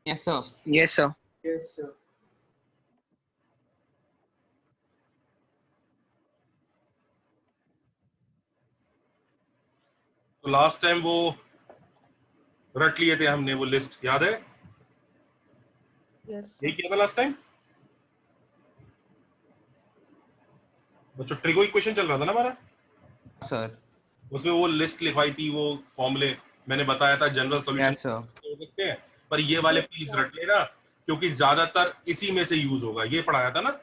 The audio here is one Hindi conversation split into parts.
Yes, sir. Yes, sir. Yes, sir. तो लास्ट टाइम वो रट लिए थे हमने, वो लिस्ट याद है? Yes. यही किया था लास्ट टाइम बच्चों। ट्रिगो इक्वेशन चल रहा था ना हमारा Sir. उसमें वो लिस्ट लिखवाई थी, वो फॉर्मूले मैंने बताया था, जनरल सॉल्यूशन Yes, sir. हो सकते हैं, पर ये वाले प्लीज रट लेना क्योंकि ज्यादातर इसी में से यूज होगा। ये पढ़ाया था ना।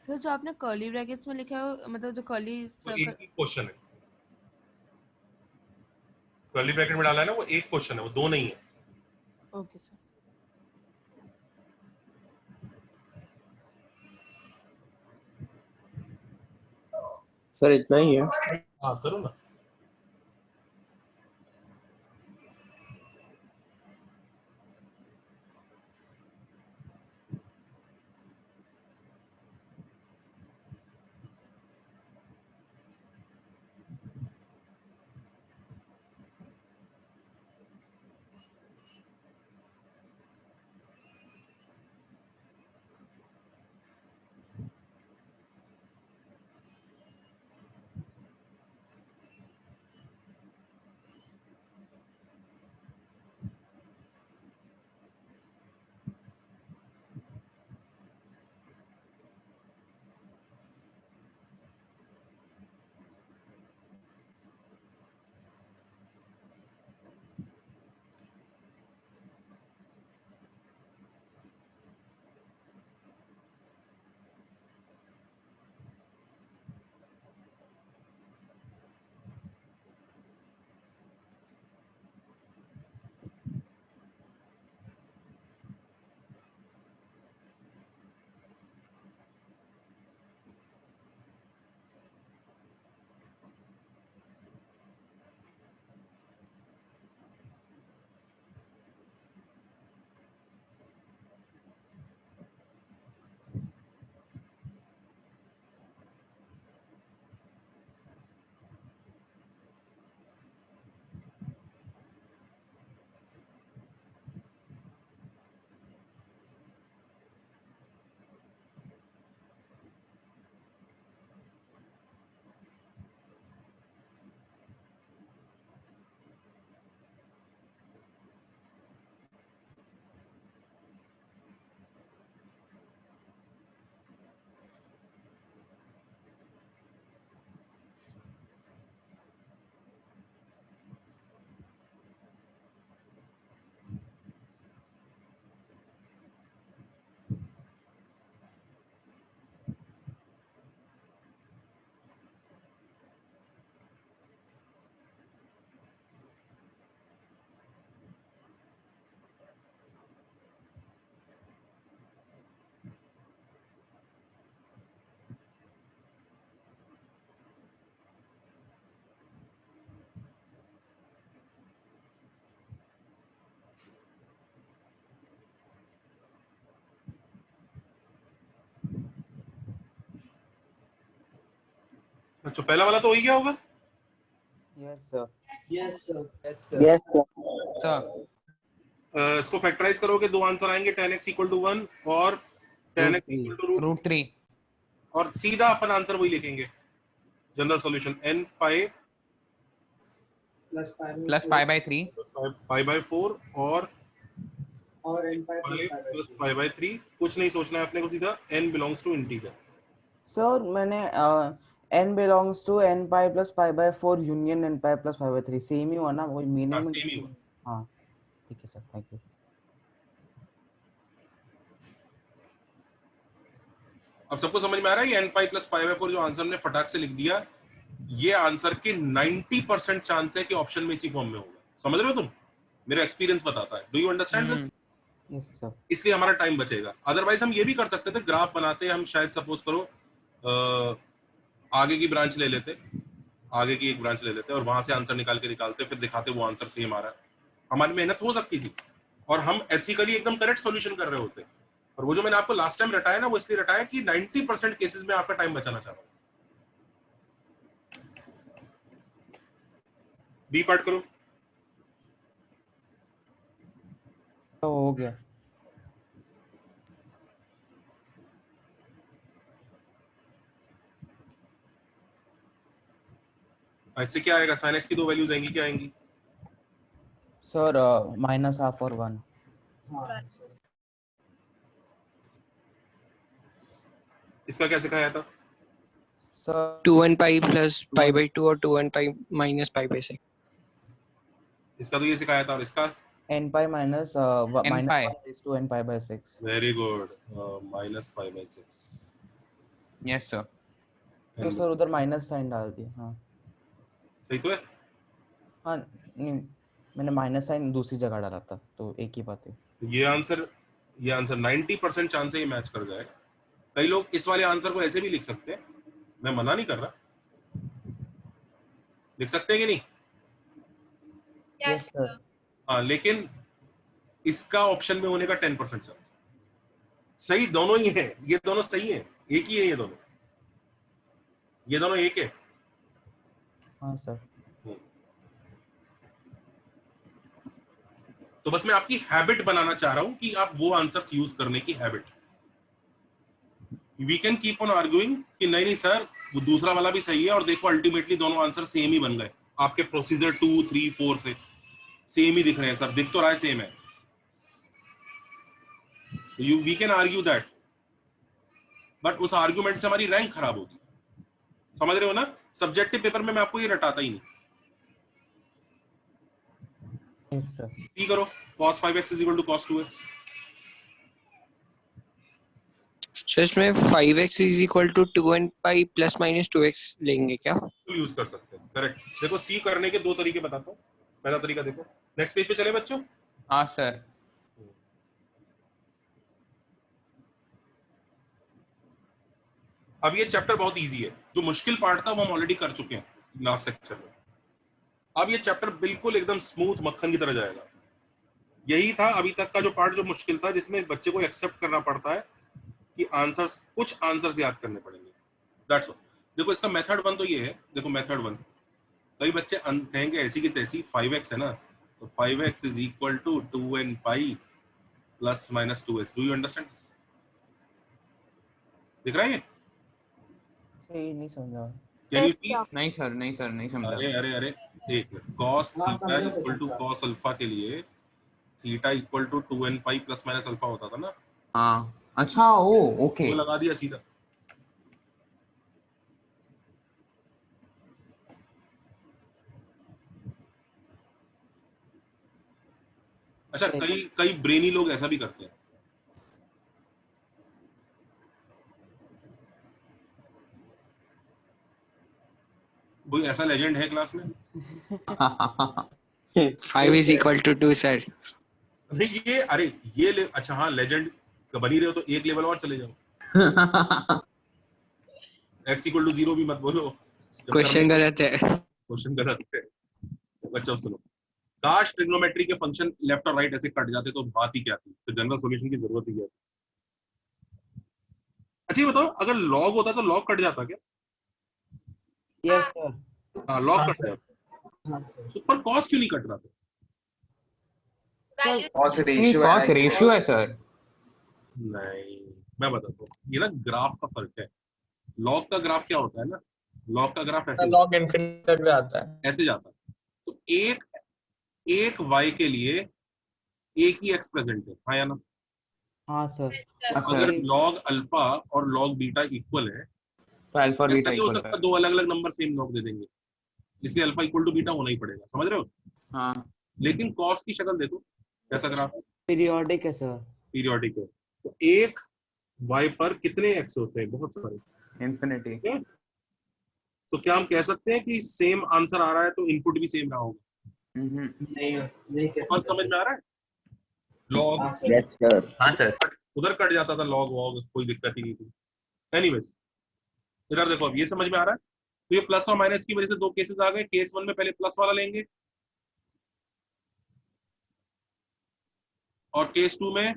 सर जो आपने कर्ली ब्रैकेट्स में लिखा है, मतलब जो कर्ली तो एक ही क्वेश्चन है, कर्ली ब्रैकेट में डाला है ना, वो एक क्वेश्चन है, वो दो नहीं है। Okay sir. सर इतना ही है। हाँ करो ना। अच्छा पहला वाला तो हो ही गया होगा। Yes, sir. Yes, sir. Yes, sir. Yes, sir. Sir. इसको फैक्टराइज करोगे दो आंसर आएंगे, 10x इक्वल टू 1 और 10x इक्वल टू Root 3. और सीधा अपन आंसर वही लिखेंगे general solution n pi Plus pi by Plus 4. pi by 3. Pi by 4 और और n pi plus pi pi by plus 3. Pi by 3। कुछ नहीं सोचना है अपने को, सीधा n belongs to integer. Sir मैंने n belongs to n pi plus pi by 4 union n pi plus pi by 3 same ही हुआ ना, वही मीनिंग में सेम ही हुआ। हाँ ठीक है सर, थैंक यू। अब सबको समझ में आ रहा है ये n pi plus pi by 4 जो आंसर हमने फटाक से लिख दिया, ये आंसर के 90% चांस है कि ऑप्शन में इसी फॉर्म में होगा। समझ रहे हो तुम? मेरा एक्सपीरियंस बताता है। Do you understand this? Yes sir. इसलिए हमारा टाइम बचेगा। अदरवाइज हम ये भी कर सकते थे, ग्राफ बनाते हम शायद, सपोज करो आगे की ब्रांच ले लेते, आगे की एक ब्रांच ले लेते और वहां से आंसर निकाल के निकालते, फिर दिखाते वो आंसर सेम आ रहा है। हमारी मेहनत हो सकती थी और हम एथिकली एकदम करेक्ट सॉल्यूशन कर रहे होते। और वो जो मैंने आपको लास्ट टाइम रटाया ना, वो इसलिए रटाया कि 90% केसेस में आपका टाइम बचाना चाह रहा हूं। बी पार्ट करो। तो हो गया। इससे क्या आएगा? sin x की दो वैल्यूज आएंगी, क्या आएंगी? सर -½ और 1। हाँ sir. इसका क्या सिखाया था? Sir 2n pi plus pi by 2 और 2n pi minus pi by 6. इसका तो ये सिखाया था। और इसका n pi minus n pi. 1 is to n pi by 6। Very good, minus pi by 6। Yes, sir. तो सर उधर माइनस साइन डाल दिया। हाँ सही तो है। हाँ नहीं, मैंने माइनस साइन दूसरी जगह डाला था, तो एक ही बात है। ये आंसर 90% चांस है ये मैच कर जाएगा। कई लोग इस वाले आंसर को ऐसे भी लिख सकते हैं, मैं मना नहीं कर रहा, लिख सकते हैं कि नहीं? Yes sir. हाँ, लेकिन इसका ऑप्शन में होने का 10% चांस। सही दोनों ही है, ये दोनों सही है, एक ही है ये दोनों, ये दोनों एक है। हाँ सर। तो बस मैं आपकी हैबिट बनाना चाह रहा हूं कि आप वो आंसर्स यूज करने की habit. We can keep on arguing कि नहीं सर वो दूसरा वाला भी सही है, और देखो अल्टीमेटली दोनों आंसर सेम ही बन गए। आपके प्रोसीजर 2, 3, 4 से सेम ही दिख रहे हैं सर, दिख तो रहा है सेम है। We can argue that, but उस आर्ग्यूमेंट से हमारी रैंक खराब होगी। समझ रहे हो ना? सब्जेक्टिव पेपर में मैं आपको ये रटाता ही नहीं। Yes sir. सी करो, cos 5x = cos 2x। So इसमें 5x is equal to 2n pi plus minus 2x लेंगे क्या? यूज कर सकते हैं, करेक्ट। देखो सी करने के दो तरीके बताता हूँ। पहला तरीका देखो, नेक्स्ट पेज पे चले बच्चों। हाँ sir. अब ये चैप्टर बहुत इजी है, जो मुश्किल पार्ट था वो हम ऑलरेडी कर चुके हैं लास्ट सेक्शन में। अब ये चैप्टर बिल्कुल एकदम स्मूथ मक्खन की तरह जाएगा। यही था अभी तक का जो पार्ट जो मुश्किल था, जिसमें बच्चे को एक्सेप्ट करना पड़ता है कि आंसर्स, कुछ आंसर्स याद करने पड़ेंगे। That's all. देखो इसका मेथड 1 तो ये है, देखो मेथड 1 कई बच्चे कहेंगे ऐसी की तैसी 5x है ना, तो 5x = 2n pi plus minus 2x। Do you understand this? दिख रहा है ये? सही नहीं समझा। कैन यू सी? नहीं सर, नहीं सर, नहीं समझा. अरे अरे अरे एक मिनट। cos हाँ, थीटा समझा सर, इक्वल टू समझा। cos अल्फा के लिए theta equal to 2n pi plus minus alpha होता था ना, हाँ. अच्छा, ओ ओके. वो लगा दिया सीधा। अच्छा, कई कई ब्रेनी लोग ऐसा भी करते हैं। कोई ऐसा लेजेंड है क्लास में? 5 is equal to 2 sir. नहीं ये, अरे ये अच्छा हाँ, लेजेंड बन ही रहे हो तो एक लेवल और चले जाओ। x = 0 भी मत बोलो। क्वेश्चन गलत है. क्वेश्चन गलत है। बच्चों सुनो, काश ट्रिग्नोमेट्री के फंक्शन लेफ्ट और राइट ऐसे कट जाते तो बात ही क्या थी, तो जनरल सॉल्यूशन की जरूरत ही क्या थी। अच्छा ये बताओ, अगर लॉग होता तो लॉग कट जाता क्या? Yes sir. हाँ लॉग हाँ कट सर। जाएगा। हाँ सर। तो पर कॉस क्यों नहीं कट रहा था? सर कॉस नहीं रेशियो है ना कॉस इसमें। रेशियो है सर। नहीं, मैं बताता हूँ, ये ना ग्राफ का फर्क है। लॉग का ग्राफ क्या होता है ना, लॉग का ग्राफ ऐसे लॉग इन्फिनिटी तक जाता है। ऐसे जाता है। तो एक एक y के लिए एक ही x प्रेजेंट है, हाँ या ना? हाँ सर। तो अच्छा अगर log अल्फा और log बीटा इक्वल है, तो अल्फा और ऐसा बीटा नहीं हो इक्वल सकता है। दो अलग अलग नंबर सेम log दे देंगे, इसलिए अल्फा इक्वल टू बीटा होना ही पड़ेगा, समझ रहे हो? हाँ लेकिन कॉस की शक्ल देखो, कैसा ग्राफ है, पीरियोडिक है सर। पीरियोडिक है। तो एक y पर कितने x होते हैं? बहुत सारे। इंफिनिटी। ठीक है? तो क्या हम कह सकते हैं कि सेम आंसर आ रहा है तो इनपुट भी सेम रहा होगा? नहीं कह फर्क सकते समझ सर। में आ रहा है? लॉग हाँ सर। Yes sir. हाँ सर। उधर कट जाता था लॉग वॉग, कोई दिक्कत ही नहीं थी। एनीवेज, इधर देखो, अब ये समझ में आ रहा है। तो ये प्लस और माइनस की वजह से दो केसेस आ गए। केस वन में पहले प्लस वाला लेंगे और केस टू में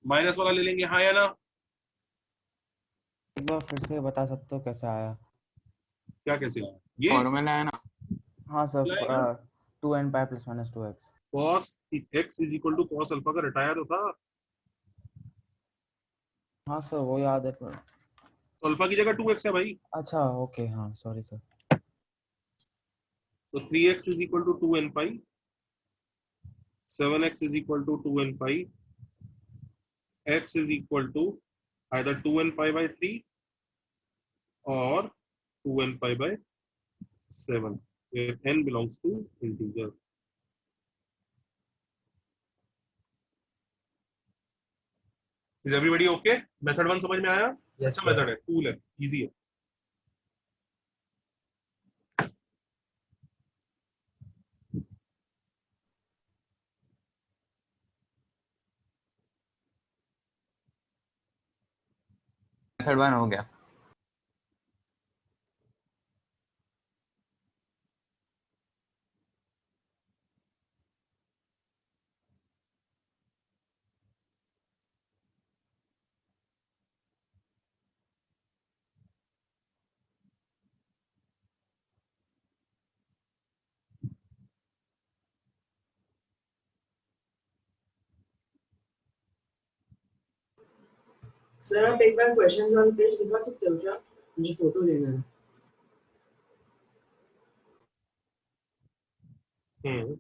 माइनस वाला ले लेंगे, हाँ या ना? एक बार फिर से बता सकते हो कैसे आया? क्या कैसे आया ये? फॉर्मूला है ना। हाँ सर। क्या है ना? 2n pi plus minus 2x। cos x is equal to cos alpha का रटाया तो था। हाँ सर वो याद है पर। तो अल्फा की जगह 2x है भाई। अच्छा ओके हाँ सॉरी सर। तो 3x is equal to 2n pi, 7x is equal to 2n pi, x is equal to either 2n pi by 3 और 2n pi by 7 if n belongs to integer। Is everybody okay? Method one समझ में आया? अच्छा मेथड है, कूल है, इजी है। मेथड वन हो गया। सर आप एक बार क्वेश्चंस वाला पेज दिखा सकते हो क्या? मुझे फोटो लेना है। हम्म,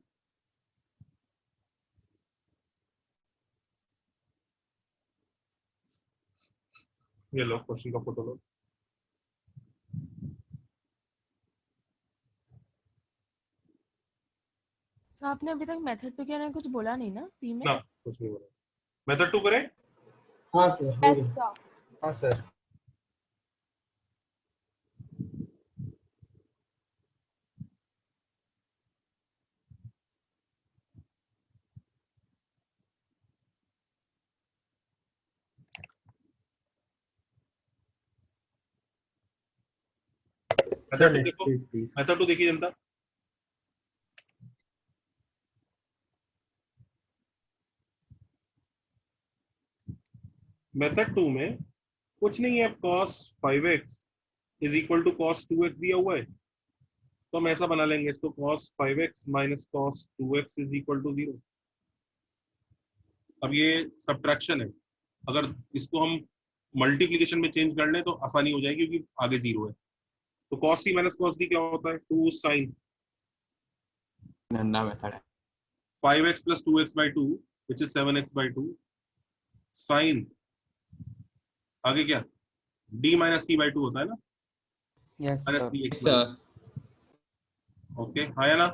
ये लो क्वेश्चन का फोटो लो। सर आपने अभी तक मेथड पे क्या ना कुछ बोला नहीं ना सी में? ना कुछ नहीं बोला। मेथड टू करें? हाँ सर हो गया। हाँ सर। मेथड टू देखो, मेथड टू देखिए जनता। मेथड टू में कुछ नहीं है, cos 5x is equal to cos 2x दिया हुआ है, तो हम ऐसा बना लेंगे इसको, cos 5x minus cos 2x is equal to 0। अब ये सब्ट्रैक्शन है, अगर इसको हम मल्टीप्लिकेशन में चेंज कर लें तो आसानी हो जाएगी क्योंकि आगे 0 है। तो cos c minus cos d क्या होता है? 2 sin गंदा मेथड है। 5x plus 2x by 2 which is 7x by 2 sin आगे क्या, d minus c by 2 होता है ना, yes minus sir. 3x by sir 2। Okay हाँ या ना?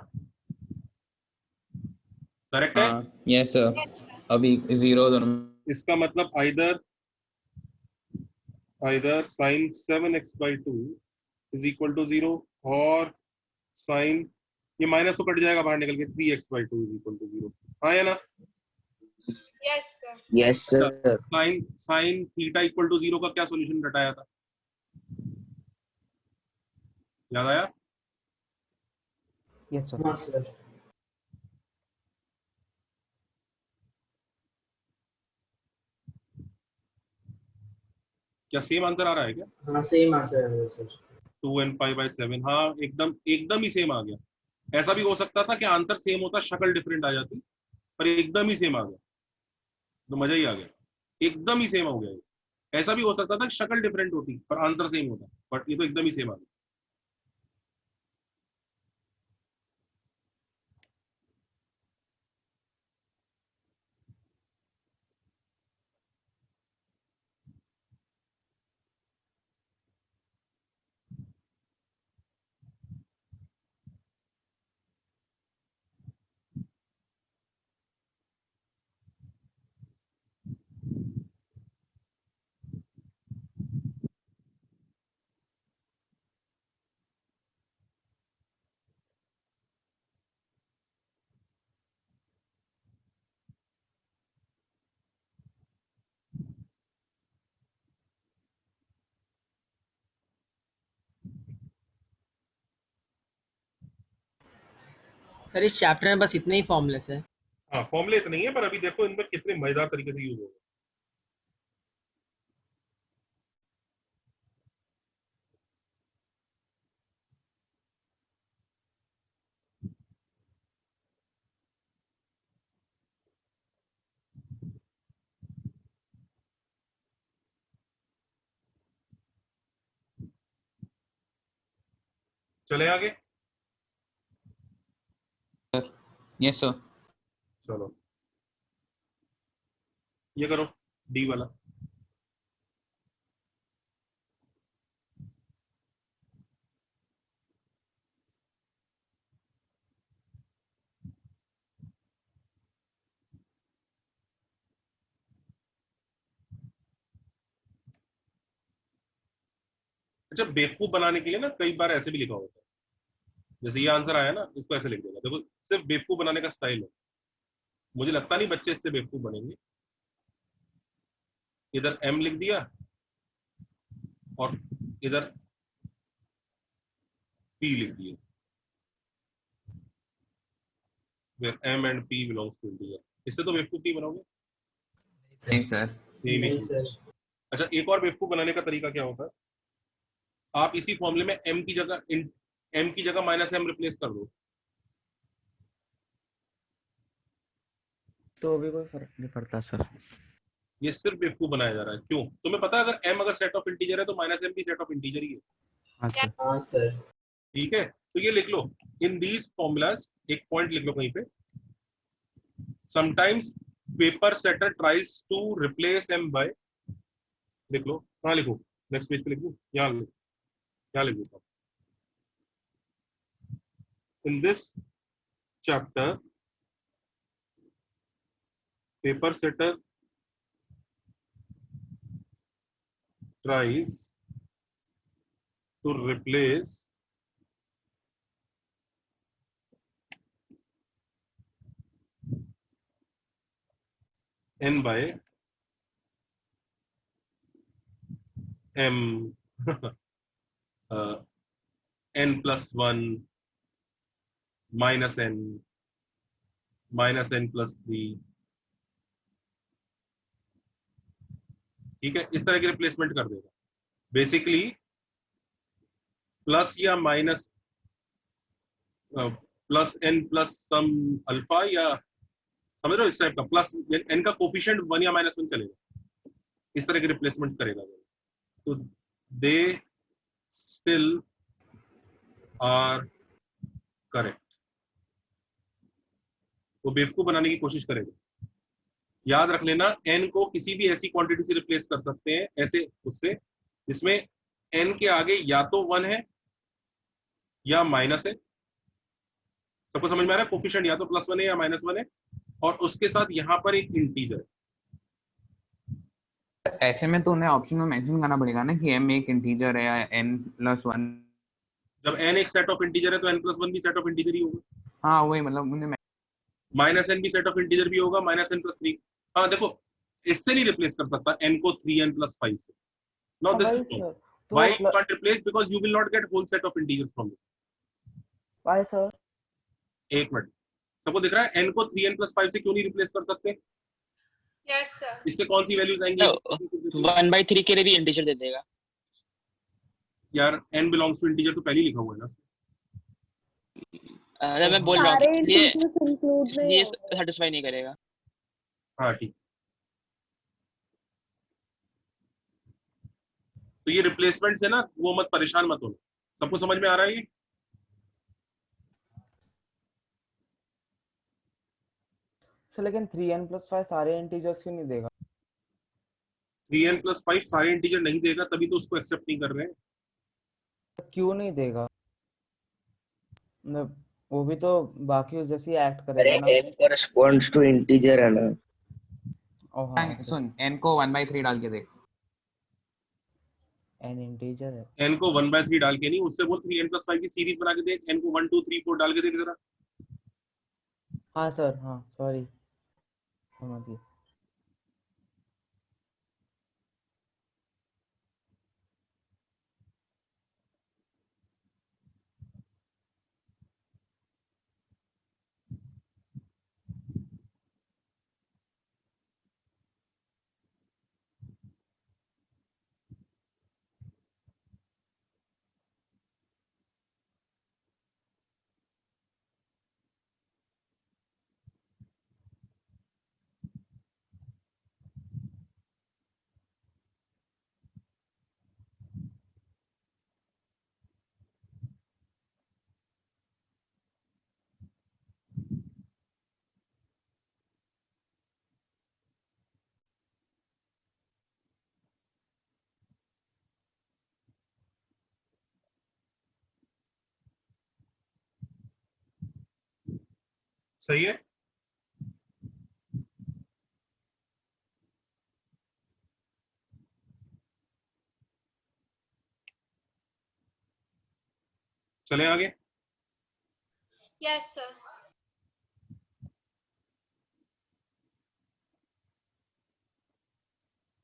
करेक्ट है? हाँ यस सर। अभी जीरो दोनों। इसका मतलब either sin 7x by 2 is equal to 0 और sin, ये माइनस तो कट जाएगा बाहर निकल के, 3x by 2 is equal to 0, हाँ या ना? Yes sir. sin theta equal to 0 का क्या सॉल्यूशन रटाया था, याद आया? Yes sir. हाँ सर। क्या सेम आंसर आ रहा है क्या? हाँ सेम आंसर है सर। 2n/7, हाँ एकदम एकदम ही सेम आ गया। ऐसा भी हो सकता था कि आंसर सेम होता, शक्ल डिफरेंट आ जाती, पर एकदम ही सेम आ गया तो मजा ही आ गया, एकदम ही सेम हो गया। ऐसा भी हो सकता था कि शक्ल डिफरेंट होती पर आंसर सेम होता, बट ये तो एकदम ही सेम आ गया। सर इस चैप्टर में बस इतने ही फॉर्मूलेस है। हाँ फॉर्मूले इतने ही है, पर अभी देखो इनमें कितने मजेदार तरीके से यूज होगा। चले आगे। Yes sir. चलो ये करो डी वाला। अच्छा बेवकूफ बनाने के लिए ना कई बार ऐसे भी लिखा होता है, जैसे ये आंसर आया ना इसको ऐसे लिख देगा, देखो सिर्फ बेवकूफ बनाने का स्टाइल है। मुझे लगता नहीं बच्चे इससे बेवकूफ बनेंगे। इधर m लिख दिया और इधर p लिख दिया, where m and p belongs to India। इससे तो बेवकूफ नहीं बनाओगे? नहीं सर। नहीं सर। अच्छा एक और बेवकूफ बनाने का तरीका क्या होता है, आप इसी फॉर्मूले में m की जगह -m रिप्लेस कर दो, तो भी कोई फर्क नहीं पड़ता सर। ये सिर्फ बेवकूफ बनाया जा रहा है। क्यों? तुम्हें पता है अगर m अगर सेट ऑफ इंटीजर है तो -m भी सेट ऑफ इंटीजर ही है। हाँ सर। हाँ सर। ठीक है, तो ये लिख लो इन दीज फॉर्मूलाज, एक पॉइंट लिख लो कहीं पे, sometimes paper setter tries to replace m by, लिख लो कहाँ लिखो, नेक्स्ट पेज पे लिख लो, यहाँ लिख दो। In this chapter paper setter tries to replace n by m n plus 1 minus n plus 3। ठीक है, इस तरह की रिप्लेसमेंट कर देगा। बेसिकली प्लस या माइनस प्लस n प्लस सम अल्फा, या समझ रहे हो इस टाइप का, प्लस n का कोफिशिएंट 1 या -1 चलेगा, इस तरह की रिप्लेसमेंट करेगा। तो दे स्टिल आर करेक्ट। वो बेवकूफ बनाने की कोशिश करेगा। याद रख लेना n को किसी भी ऐसी क्वांटिटी से रिप्लेस कर सकते हैं, ऐसे उससे जिसमें n के आगे या तो 1 है या माइनस है। सबको समझ में आ रहा है? कोफिशिएंट या तो +1 है या -1 है, और उसके साथ यहाँ पर एक इंटीजर। ऐसे में तो उन्हें ऑप्शन में मेंशन करना पड़ेगा ना कि m एक इंटीजर है या n+1। जब n एक सेट ऑफ इंटीजर है तो n+1 भी सेट ऑफ इंटीजर ही होगा। हाँ वही, मतलब उन्हें -n भी सेट ऑफ इंटीजर भी होगा, -n + 3। हाँ देखो इससे नहीं रिप्लेस कर सकता n को 3n + 5 से। Now this why you can't replace, because you will not get whole set of integers from this। Why sir? एक मिनट, सबको दिख रहा है n को 3n + 5 से क्यों नहीं रिप्लेस कर सकते? Yes sir. इससे कौन सी वैल्यूज आएंगी? 1/3 के लिए भी इंटीजर दे देगा। यार n बिलोंग्स टू इंटीजर तो पहले ही लिखा हुआ है ना। मैं बोल रहा हूँ सारे इसलिए इंटीजर्स इंक्लूड नहीं इसलिए होंगे। सेटिस्फाई नहीं करेगा। हाँ ठीक। तो ये रिप्लेसमेंट है ना, वो मत परेशान मत हो, सबको समझ में आ रहा है ये? सर लेकिन 3n+5 सारे इंटीजर्स क्यों नहीं देगा? 3n+5 सारे इंटीजर नहीं देगा, तभी तो उसको एक्सेप्ट नहीं कर रहे हैं। क्यों नहीं देगा? मतलब वो भी तो बाकी जैसे ही एक्ट अरे करेगा ना। n corresponds to integer है ना। ओ हाँ सुन n को 1/3 डाल के देख। n इंटीजर है। n को 1/3 डाल के नहीं, उससे बोल 3n+5 की सीरीज बना के देख, n को 1 2 3 4 डाल के देख जरा। हाँ सर, हाँ सॉरी, समझ गया। सही है। चले आगे। Yes sir.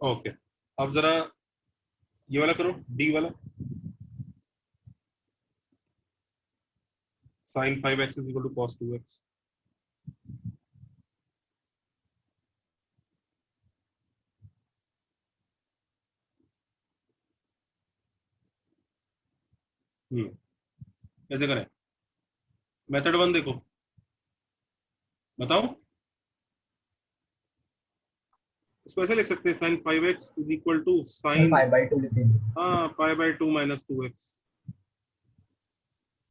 ओके, अब जरा ये वाला करो, डी वाला। sin 5x is equal to cos 2x। कैसे करें? मेथड 1 देखो, बताओ। इसको ऐसे लिख सकते हैं, sin 5x is equal to sin π/2 लिखेंगे। हाँ π/2 - 2x।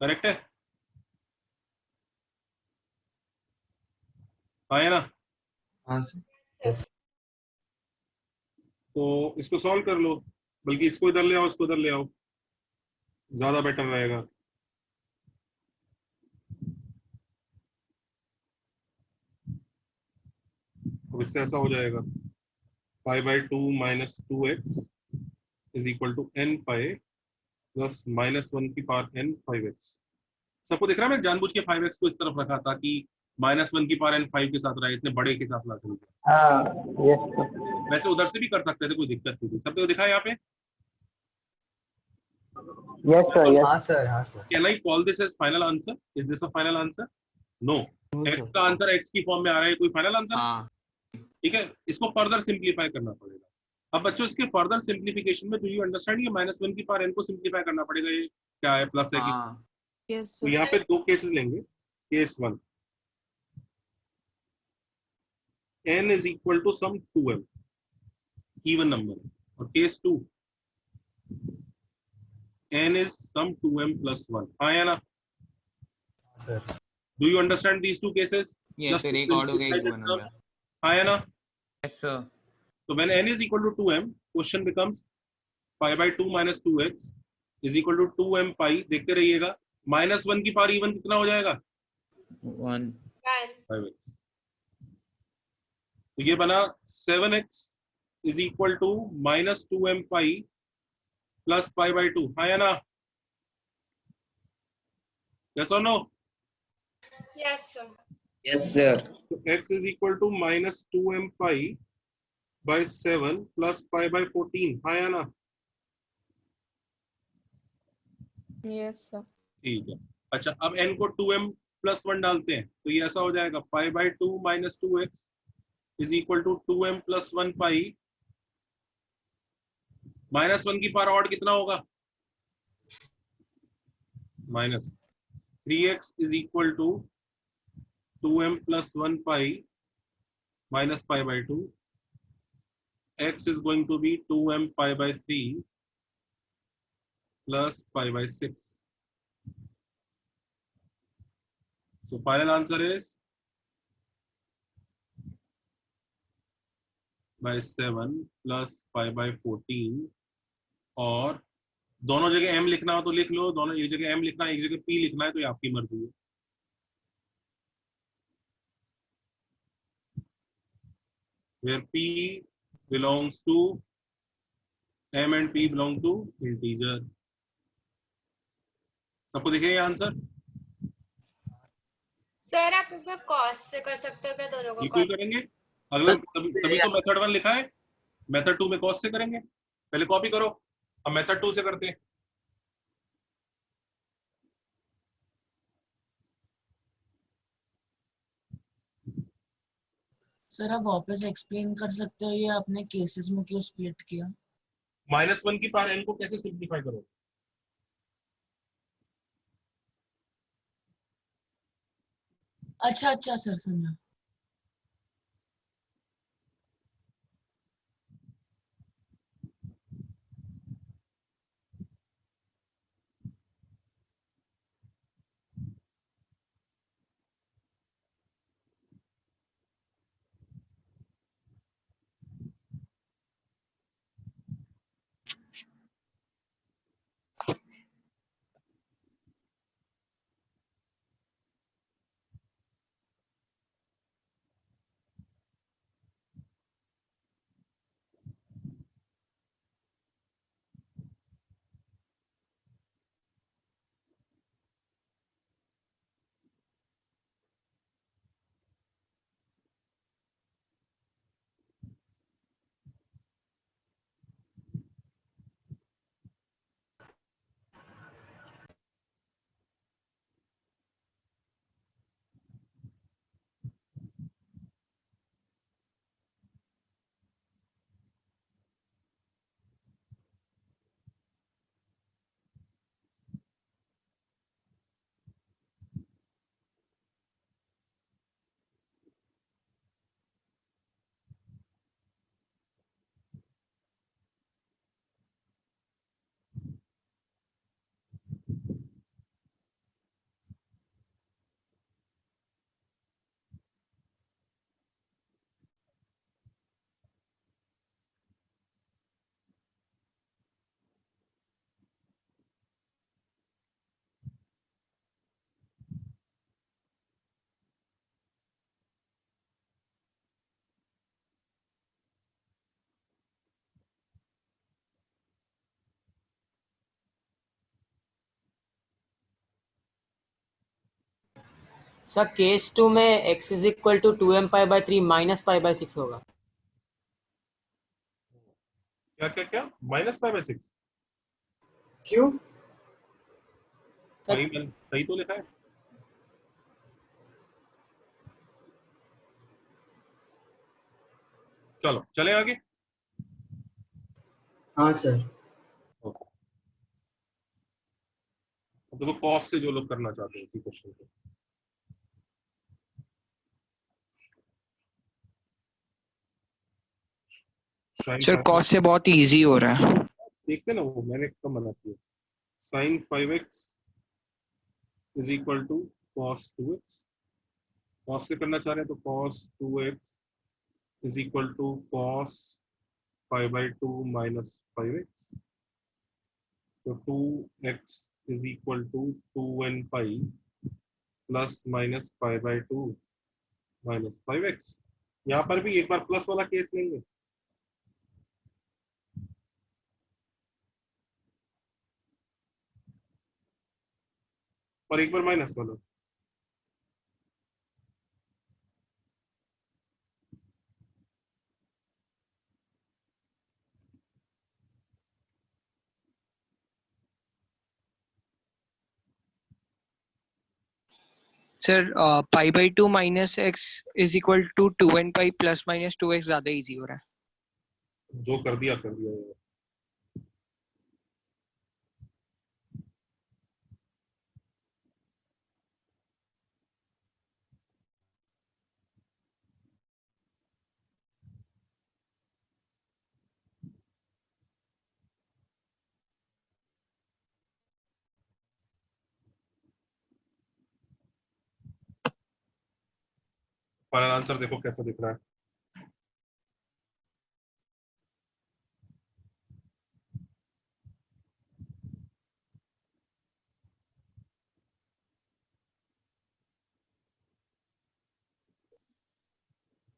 करेक्ट है? हाँ है ना? हाँ सर। तो इसको सॉल्व कर लो, बल्कि इसको इधर ले आओ, इसको इधर ले आओ, ज्यादा बेटर रहेगा। अब इससे ऐसा हो जाएगा, π/2 - 2x is equal to n pi plus -1 की पावर n 5x। सबको दिख रहा है? मैं जानबूझ के 5x को इस तरफ रखा था कि -1 की पावर n 5 के साथ रहे, इतने बड़े के साथ ला कर। हाँ यस सर। वैसे उधर से भी कर सकते थे, कोई दिक्कत नहीं थी। सबको दिखा है यहाँ पे? Yes sir yes. हाँ सर। हाँ sir. Can I call this as final answer? Is this a final answer? No. x का आंसर x की फॉर्म में आ रहा है, कोई फाइनल आंसर? हाँ ठीक है, इसको फर्दर सिंप्लीफाई करना पड़ेगा। अब बच्चों इसके फर्दर सिंप्लीफिकेशन में, डू यू अंडरस्टैंड, ये -1 की पावर n को सिंप्लीफाई करना पड़ेगा। ये क्या है, प्लस है कि? हाँ यस तो यहाँ पे दो केसेस लेंगे। Case 1, n is equal to some 2m, even number. और case 2, n is sum 2m plus 1। हाँ या ना? Sir. Do you understand these two cases? ये Just फिर to एक और हो गया, simplify एक this बन term। गया। हाँ या ना? Yes sir. So when n is equal to 2m, question becomes π/2 - 2x is equal to 2m pi। देखते रहिएगा, -1 की पावर इवन कितना हो जाएगा? 1 5x। तो ये बना 7x is equal to -2m pi plus π/2। हाँ या ना? Yes or no? Yes sir. Yes sir. So x is equal to -2m pi by 7 plus π/14। हाँ या ना? Yes sir. ठीक है। अच्छा, अब n को 2m plus 1 डालते हैं, तो ये ऐसा हो जाएगा, π/2 - 2x is equal to 2m plus 1 pi। -1 की पावर ऑड कितना होगा? minus 3x is equal to 2m plus 1 pi minus pi by 2. X is going to be 2m pi by 3 plus pi by 6. So final answer is by 7 plus pi by 14. और दोनों जगह m लिखना हो तो लिख लो, दोनों एक जगह m लिखना है, एक जगह p लिखना है, तो ये आपकी मर्जी है. Where p belongs to m and p belong to integer. सबको दिखे ये आंसर? सर आप इसमें कॉस से कर सकते हो क्या दोनों को? बिल्कुल करेंगे. अगला तभी तो मेथड 1 लिखा है. मेथड 2 में कॉस से करेंगे. पहले कॉपी करो, अब मेथड 2 से करते हैं. सर आप वापस एक्सप्लेन कर सकते हो ये आपने केसेस में क्यों स्प्लिट किया? -1 की पावर n को कैसे सिंप्लीफाई करो? अच्छा अच्छा सर समझा. सर केस 2 में x is equal to 2m pi by 3 minus pi by 6 होगा. क्या क्या क्या? -pi by 6. क्यों? सही तो लिखा है. चलो चले आगे. हाँ सर. अब देखो कॉस से जो लोग करना चाहते हैं इसी क्वेश्चन को. सर कॉस से बहुत इजी हो रहा है. देखते ना, वो मैंने कब मना किया. sin 5x is equal to cos 2x. Cos से करना चाह रहे हैं तो cos 2x is equal to cos pi by 2 minus 5x. तो 2x is equal to 2n pi plus minus pi by 2 minus 5x. यहाँ पर भी एक बार प्लस वाला केस लेंगे. और एक बार माइनस वाला. Sir pi by 2 minus x is equal to 2n pi plus minus 2x ज्यादा इजी हो रहा है. जो कर दिया कर दिया. फाइनल आंसर देखो कैसा दिख रहा है।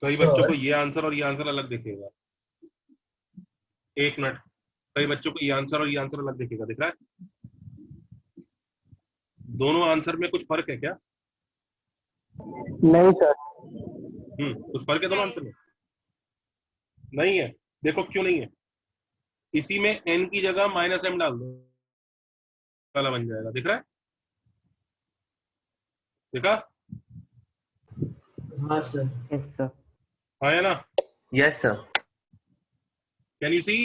कई बच्चों को ये आंसर और ये आंसर अलग दिखेगा। एक मिनट, कई बच्चों को ये आंसर और ये आंसर अलग दिखेगा, दिख रहा है? दोनों आंसर में कुछ फर्क है क्या? नहीं सर। कुछ फर्क है दोनों आंसर में? नहीं है। देखो क्यों नहीं है। इसी में n की जगह -m डाल दो, वाला बन जाएगा। दिख रहा है? देखा? हाँ सर। Yes sir. हाँ है ना? Yes sir. कैन यू सी?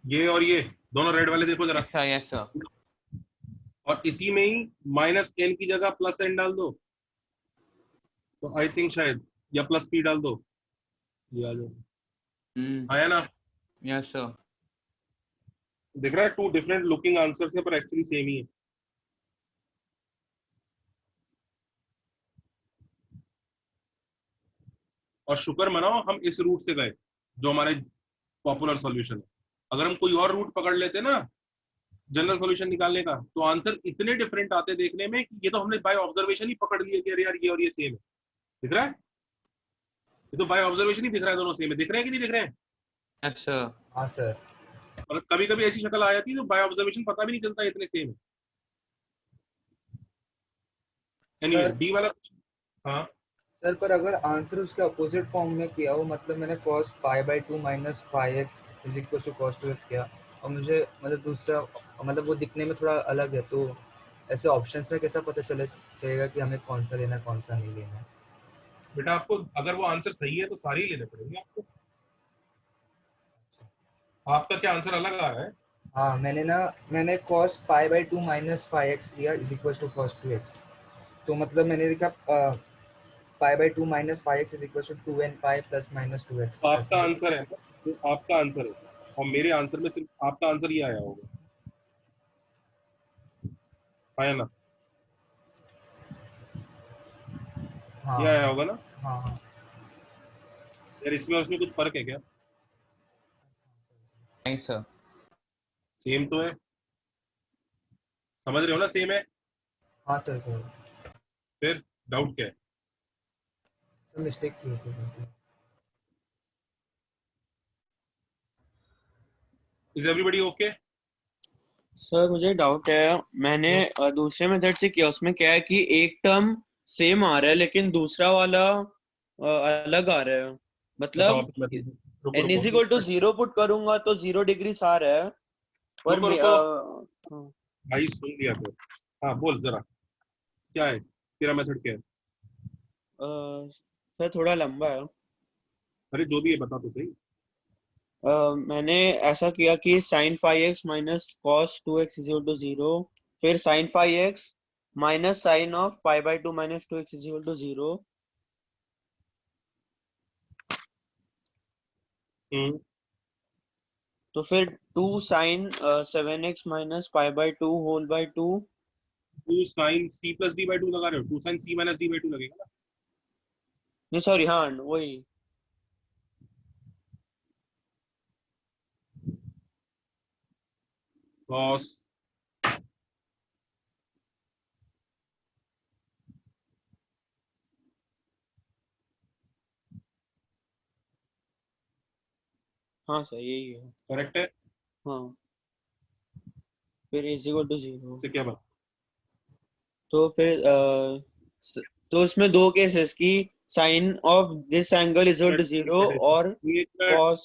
ये और ये दोनों रेड वाले देखो जरा। Yes sir. और इसी में ही -n की जगह +n डाल दो, तो आई थिंक शायद, या +p डाल दो, ये आ जाओ। आया ना? Yes sir. दिख रहा है? टू डिफरेंट लुकिंग आंसर्स है पर एक्चुअली सेम ही है। और शुक्र मनाओ हम इस रूट से गए जो हमारे पॉपुलर सॉल्यूशन है। अगर हम कोई और रूट पकड़ लेते ना जनरल सॉल्यूशन निकालने का, तो आंसर इतने डिफरेंट आते देखने में कि ये तो हमने बाय ऑब्जर्वेशन ही पकड़ लिए कि अरे यार ये और ये सेम है। दिख रहा है? ये तो बाय ऑब्जर्वेशन ही दिख रहा है, दोनों सेम है। दिख रहे हैं कि नहीं दिख रहे हैं? Yes sir. हाँ सर। और कभी कभी ऐसी शक्ल आ जाती है जो बाय ऑब्जर्वेशन पता भी नहीं चलता इतने सेम है। एनीवे डी वाला। हाँ सर पर अगर आंसर उसके अपोजिट फॉर्म में किया हो, मतलब मैंने cos π/2 - 5x = cos 2x किया, और मुझे मतलब दूसरा मतलब वो दिखने में थोड़ा अलग है, तो ऐसे ऑप्शंस में कैसा पता चलेगा कि हमें कौन सा लेना है कौन सा नहीं लेना है? बेटा, आपको अगर वो आंसर सही है तो सारे ही लेने पड़ेंगे आपको। आपका क्या आंसर अलग आ रहा है? हाँ मैंने cos π/2 - 5x लिया = cos 2x, तो मतलब मैंने लिखा π/2 - 5x = 2nπ ± 2x। आपका आंसर है ना, तो आपका आंसर है, और मेरे आंसर में सिर्फ आपका आंसर ही आया होगा, आया ना? हाँ ये आया होगा ना हाँ हाँ। यार? इसमें उसमें कुछ फर्क है क्या? नहीं सर। सेम तो है, समझ रहे हो ना? सेम है, हाँ सर सर। फिर डाउट क्या है? सर मिस्टेक की थी। Is everybody okay? सर मुझे डाउट है, मैंने दूसरे मेथड से किया, उसमें क्या है कि एक टर्म सेम आ रहा है लेकिन दूसरा वाला अलग आ रहा है। मतलब n = 0 पुट करूंगा तो 0 डिग्री आ रहा है, पर भाई सुन लिया तो। हाँ बोल जरा, क्या है तेरा मेथड? क्या है? सर थोड़ा लंबा है। अरे जो भी है बता तो सही। मैंने ऐसा किया कि sin πx - cos 2x = 0, फिर sin πx - sin of π/2 - 2x = 0, तो फिर 2 sin 7x - π/2 whole by 2। 2 sin c + d/2 लगा रहे हो? 2 sin c - d/2 लगेगा ना? नहीं सॉरी, हाँ वही। cos हाँ सर यही है। करेक्ट है? हाँ, फिर = 0। से क्या बात? तो फिर तो इसमें दो केसेस की साइन ऑफ दिस एंगल = 0 और cos।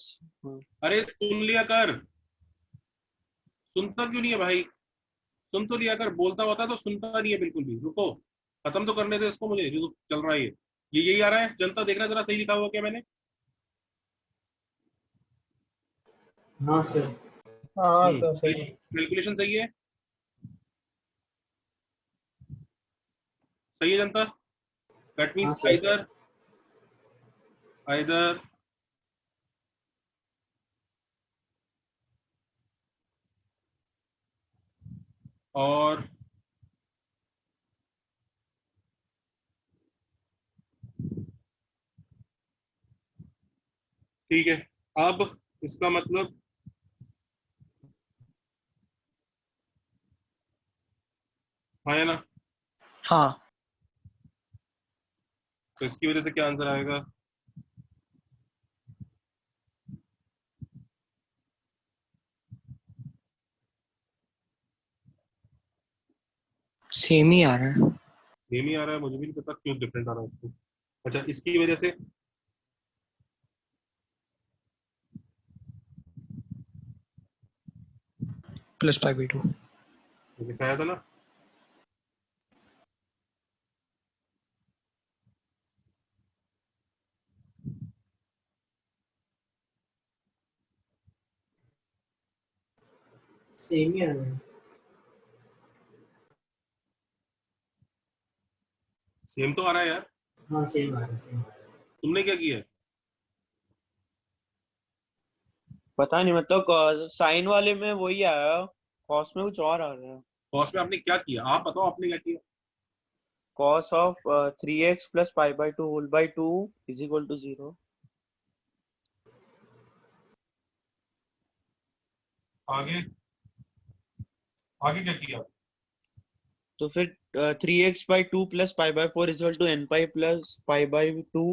अरे सुन लिया कर, सुनता क्यों नहीं है भाई? सुन तो लिया कर, बोलता होता तो सुनता नहीं है बिल्कुल भी। रुको, खत्म तो करने दे इसको मुझे, जो चल रहा है ये यही आ रहा है। जनता देखना जरा सही लिखा हुआ क्या मैंने? हाँ सर। हाँ तो सही है। कैलकुलेशन सही है? सही है जनता? दैट हाँ मींस सर। आइदर आइदर और ठीक है, अब इसका मतलब हाँ या ना? हाँ तो इसकी वजह से क्या आंसर आएगा? सेम ही आ रहा है। सेम ही आ रहा है, मुझे भी नहीं पता क्यों डिफरेंट आ रहा है इसको। अच्छा, इसकी वजह से प्लस पाई बाई 2। सिखाया था ना। सेम ही आ रहा है। सेम तो आ रहा है यार। हाँ सेम आ रहा है, सेम आ रहा है। तुमने क्या किया है? पता नहीं, मतलब साइन वाले में वही आया, कॉस में कुछ और आ रहा है। कॉस में आपने क्या किया? आप बताओ आपने क्या किया। cos of 3x plus pi by 2 whole by 2 is equal to 0. आगे आगे क्या किया? तो फिर 3x by 2 plus pi by 4 is equal to n pi plus pi by 2.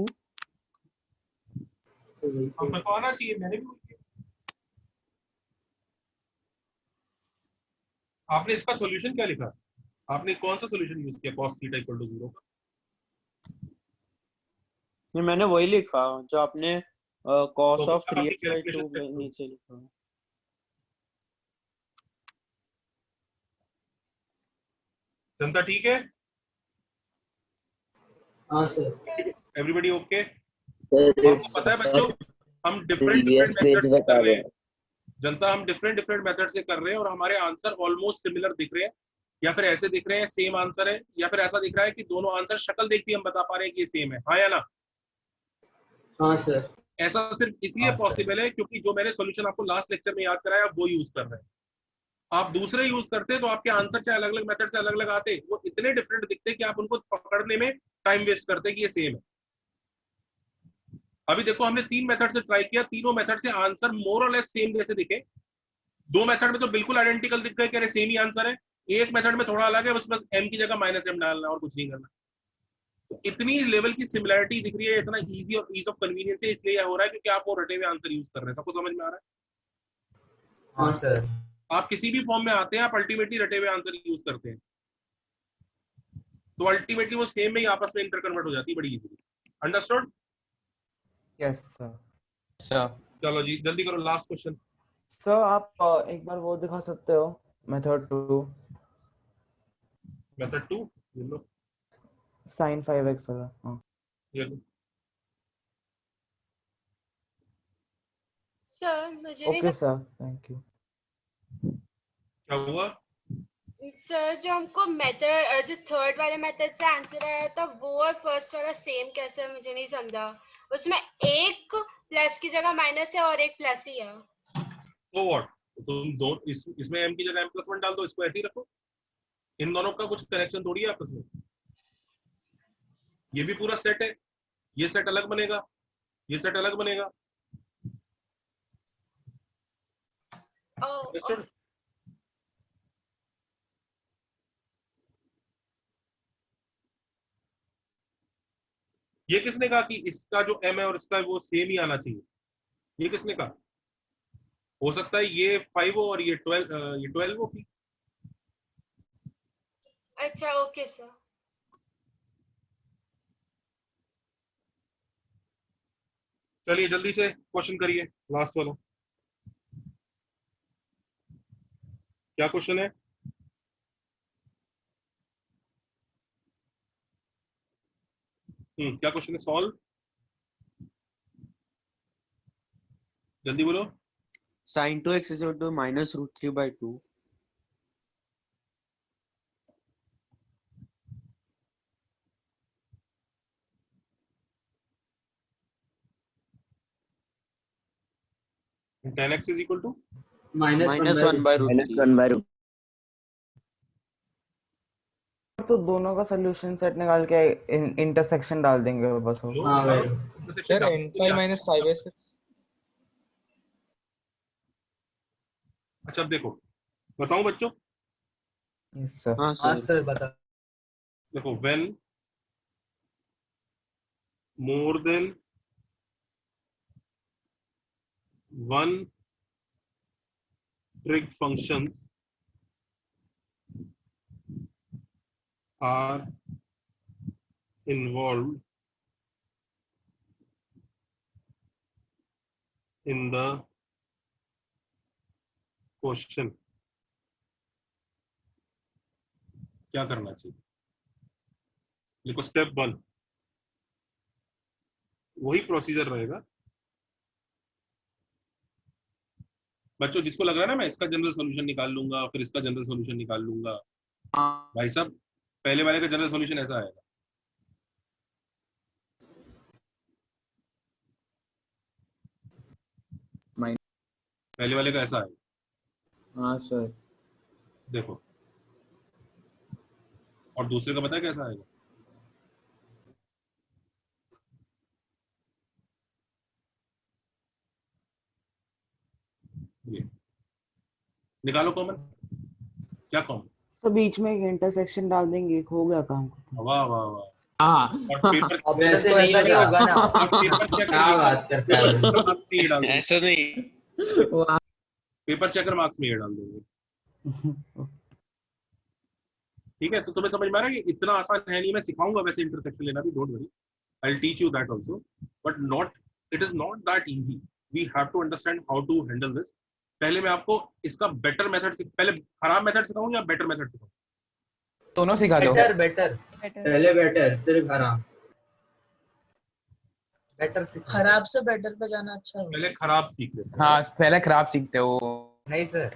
अब तो आना चाहिए, मैंने भी वही किया। आपने इसका सॉल्यूशन क्या लिखा? आपने कौन सा सॉल्यूशन यूज किया cos थीटा इक्वल टू 0 का? नहीं, मैंने वही लिखा जो आपने cos तो of आप अपनी 3x by 2 कैलकुलेशन में चेक करो। नीचे लिखा। जनता ठीक है? हाँ सर। Everybody okay? आपको पता है बच्चों, हम डिफरेंट मेथड से कर रहे हैं। जनता, हम डिफरेंट मेथड से कर रहे हैं और हमारे आंसर ऑलमोस्ट सिमिलर दिख रहे हैं, या फिर ऐसे दिख रहे हैं सेम आंसर है, या फिर ऐसा दिख रहा है कि दोनों आंसर शक्ल देखती हम बता पा रहे हैं कि ये सेम है। हाँ या ना? हाँ सर। ऐसा सिर्फ इसलिए हाँ, सर। पॉसिबल है क्योंकि जो मैंने सॉल्यूशन आपको लास्ट लेक्चर में याद कराया आप वो यूज कर रहे हैं। आप दूसरे यूज करते तो आपके आंसर चाहे अलग अलग मेथड से अलग अलग आते, वो इतने डिफरेंट दिखते कि आप उनको पकड़ने में टाइम वेस्ट करते कि ये सेम है। अभी देखो, हमने 3 मेथड से ट्राई किया, तीनों मेथड से आंसर मोर और लेस सेम जैसे दिखे। 2 मेथड में तो बिल्कुल आइडेंटिकल दिख गए कि अरे सेम ही आंसर है। एक मेथड में थोड़ा अलग है, बस m की जगह -m डालना और कुछ नहीं करना। तो इतनी लेवल की सिमिलैरिटी दिख रही है, इतना इजी और ईज ऑफ कन्वीनियंस है, इसलिए हो रहा है क्योंकि आप वो रटे हुए आंसर यूज कर रहे हैं। सबको समझ में आ रहा है? हाँ सर। आप किसी भी फॉर्म में आते हैं, आप अल्टीमेटली रटे हुए आंसर यूज करते हैं, तो अल्टीमेटली वो सेम में ही आपस में इंटर कन्वर्ट हो जाती है बड़ी इजीली। अंडरस्टूड? Yes sir. चलो जी, जल्दी करो, लास्ट क्वेश्चन। सर आप एक बार वो दिखा सकते हो, मेथड 2। मेथड 2 ये लो, sin 5x वाला। हाँ ये लो। सर मुझे नहीं ओके सर, थैंक यू। क्या हुआ? सर जो हमको मेथड जो थर्ड वाले मेथड से आंसर आया था वो और फर्स्ट वाला सेम कैसे है, मुझे नहीं समझा। उसमें एक प्लस की जगह माइनस है और एक प्लस ही है। तो व्हाट, तुम दो इसमें m की जगह m+1 डाल दो, इसको ऐसे ही रखो। इन दोनों का कुछ कनेक्शन थोड़ी है आपस में। ये भी पूरा सेट है, ये सेट अलग बनेगा, ये सेट अलग बनेगा। अंडरस्टूड? ये किसने कहा कि इसका जो m है और इसका वो सेम ही आना चाहिए? ये किसने कहा? हो सकता है ये 5 हो और ये 12 हो की। अच्छा ओके सर। चलिए जल्दी से क्वेश्चन करिए, लास्ट वाला। क्या क्वेश्चन है? क्या क्वेश्चन है? सॉल्व, जल्दी बोलो। sin 2x is equal to minus root 3 by 2. tan x is equal to minus 1 by root 3. तो दोनों का सोल्यूशन सेट निकाल के इंटरसेक्शन डाल देंगे बस। हो हाँ भाई। सर n pi minus 5 है सर। अच्छा अब देखो, बताऊं बच्चों? सर हाँ हाँ सर सर बता। देखो, when more than one trig functions are involved in the question, क्या करना चाहिए? देखो स्टेप 1 वही प्रोसीजर रहेगा बच्चों। जिसको लग रहा है ना मैं इसका जनरल सॉल्यूशन निकाल लूंगा फिर इसका जनरल सॉल्यूशन निकाल लूंगा, भाई साहब पहले वाले का जनरल सॉल्यूशन ऐसा आएगा। पहले वाले का ऐसा आएगा। हाँ सर देखो, और दूसरे का पता है कैसा आएगा? ये निकालो कॉमन, क्या कॉमन? तो बीच में एक इंटरसेक्शन डाल देंगे, एक हो गया काम खत्म। वाह वाह वाह। हाँ और पेपर ऑप्शन तो ऐसा नहीं होगा ना। और पेपर चेकर क्या बात करता है मार्क्स में ये डाल देंगे। ऐसा नहीं। पेपर चेकर मार्क्स में ये डाल देंगे। ठीक है, तो तुम्हें समझ में आ रहा है कि इतना आसान है नहीं। मैं सिखाऊंगा वैसे इंटरसेक्शन लेना भी, don't worry, I will teach you that also, but not, it is not that easy. We have to understand how to handle this. पहले मैं आपको इसका बेटर मेथड पहले खराब मेथड सिखाऊं या बेटर मेथड सिखाऊं? दोनों सिखा दो। बेटर बेटर पहले बेटर फिर खराब। बेटर से खराब से बेटर पे जाना अच्छा होगा। पहले खराब सीख लेते हैं। हाँ पहले खराब सीखते हो। नहीं सर,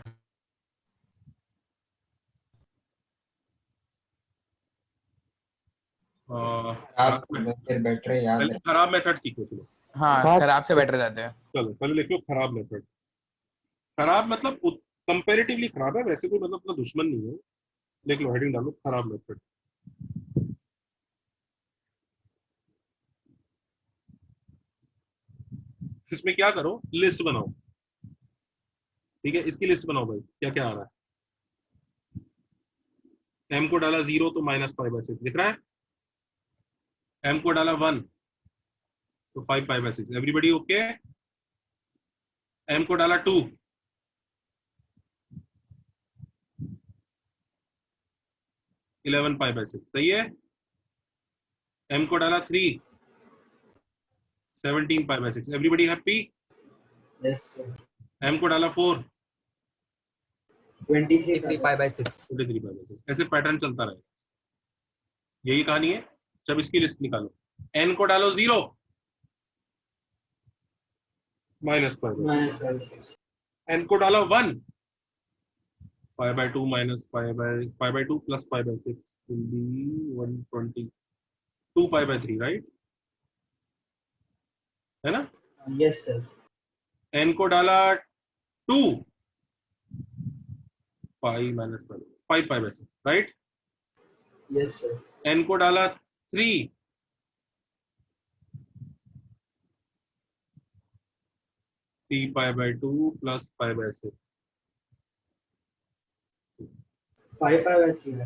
फिर बेटर याद पहले खराब मेथड सीखो। चलो हाँ खराब से बेटर जाते हैं। चलो पहले लिख लो खराब मेथड। खराब मतलब कंपैरेटिवली खराब है, वैसे कोई मतलब अपना दुश्मन नहीं है। लिख लो, हेडिंग डालो खराब मेथड। इसमें क्या करो, लिस्ट बनाओ। ठीक है, इसकी लिस्ट बनाओ भाई, क्या क्या आ रहा है। m को डाला 0 तो -5/6 दिख रहा है। m को डाला 1 तो 5/6। Everybody okay? m को डाला 2 11/6 सही है। m को डाला 3 17/6। Everybody happy? Yes sir. m को डाला 4 23/6। 23/6। ऐसे पैटर्न चलता रहेगा। यही कहानी है। जब इसकी लिस्ट निकालो, n को डालो 0 -5/6। n को डालो 1 5/2 -5/2 plus 5/6 will be 120 2/3 राइट है ना। Yes sir. n को डाला 2 5/6 राइट। Yes sir. n को डाला 3 3/2 plus 5/6 5/3 है।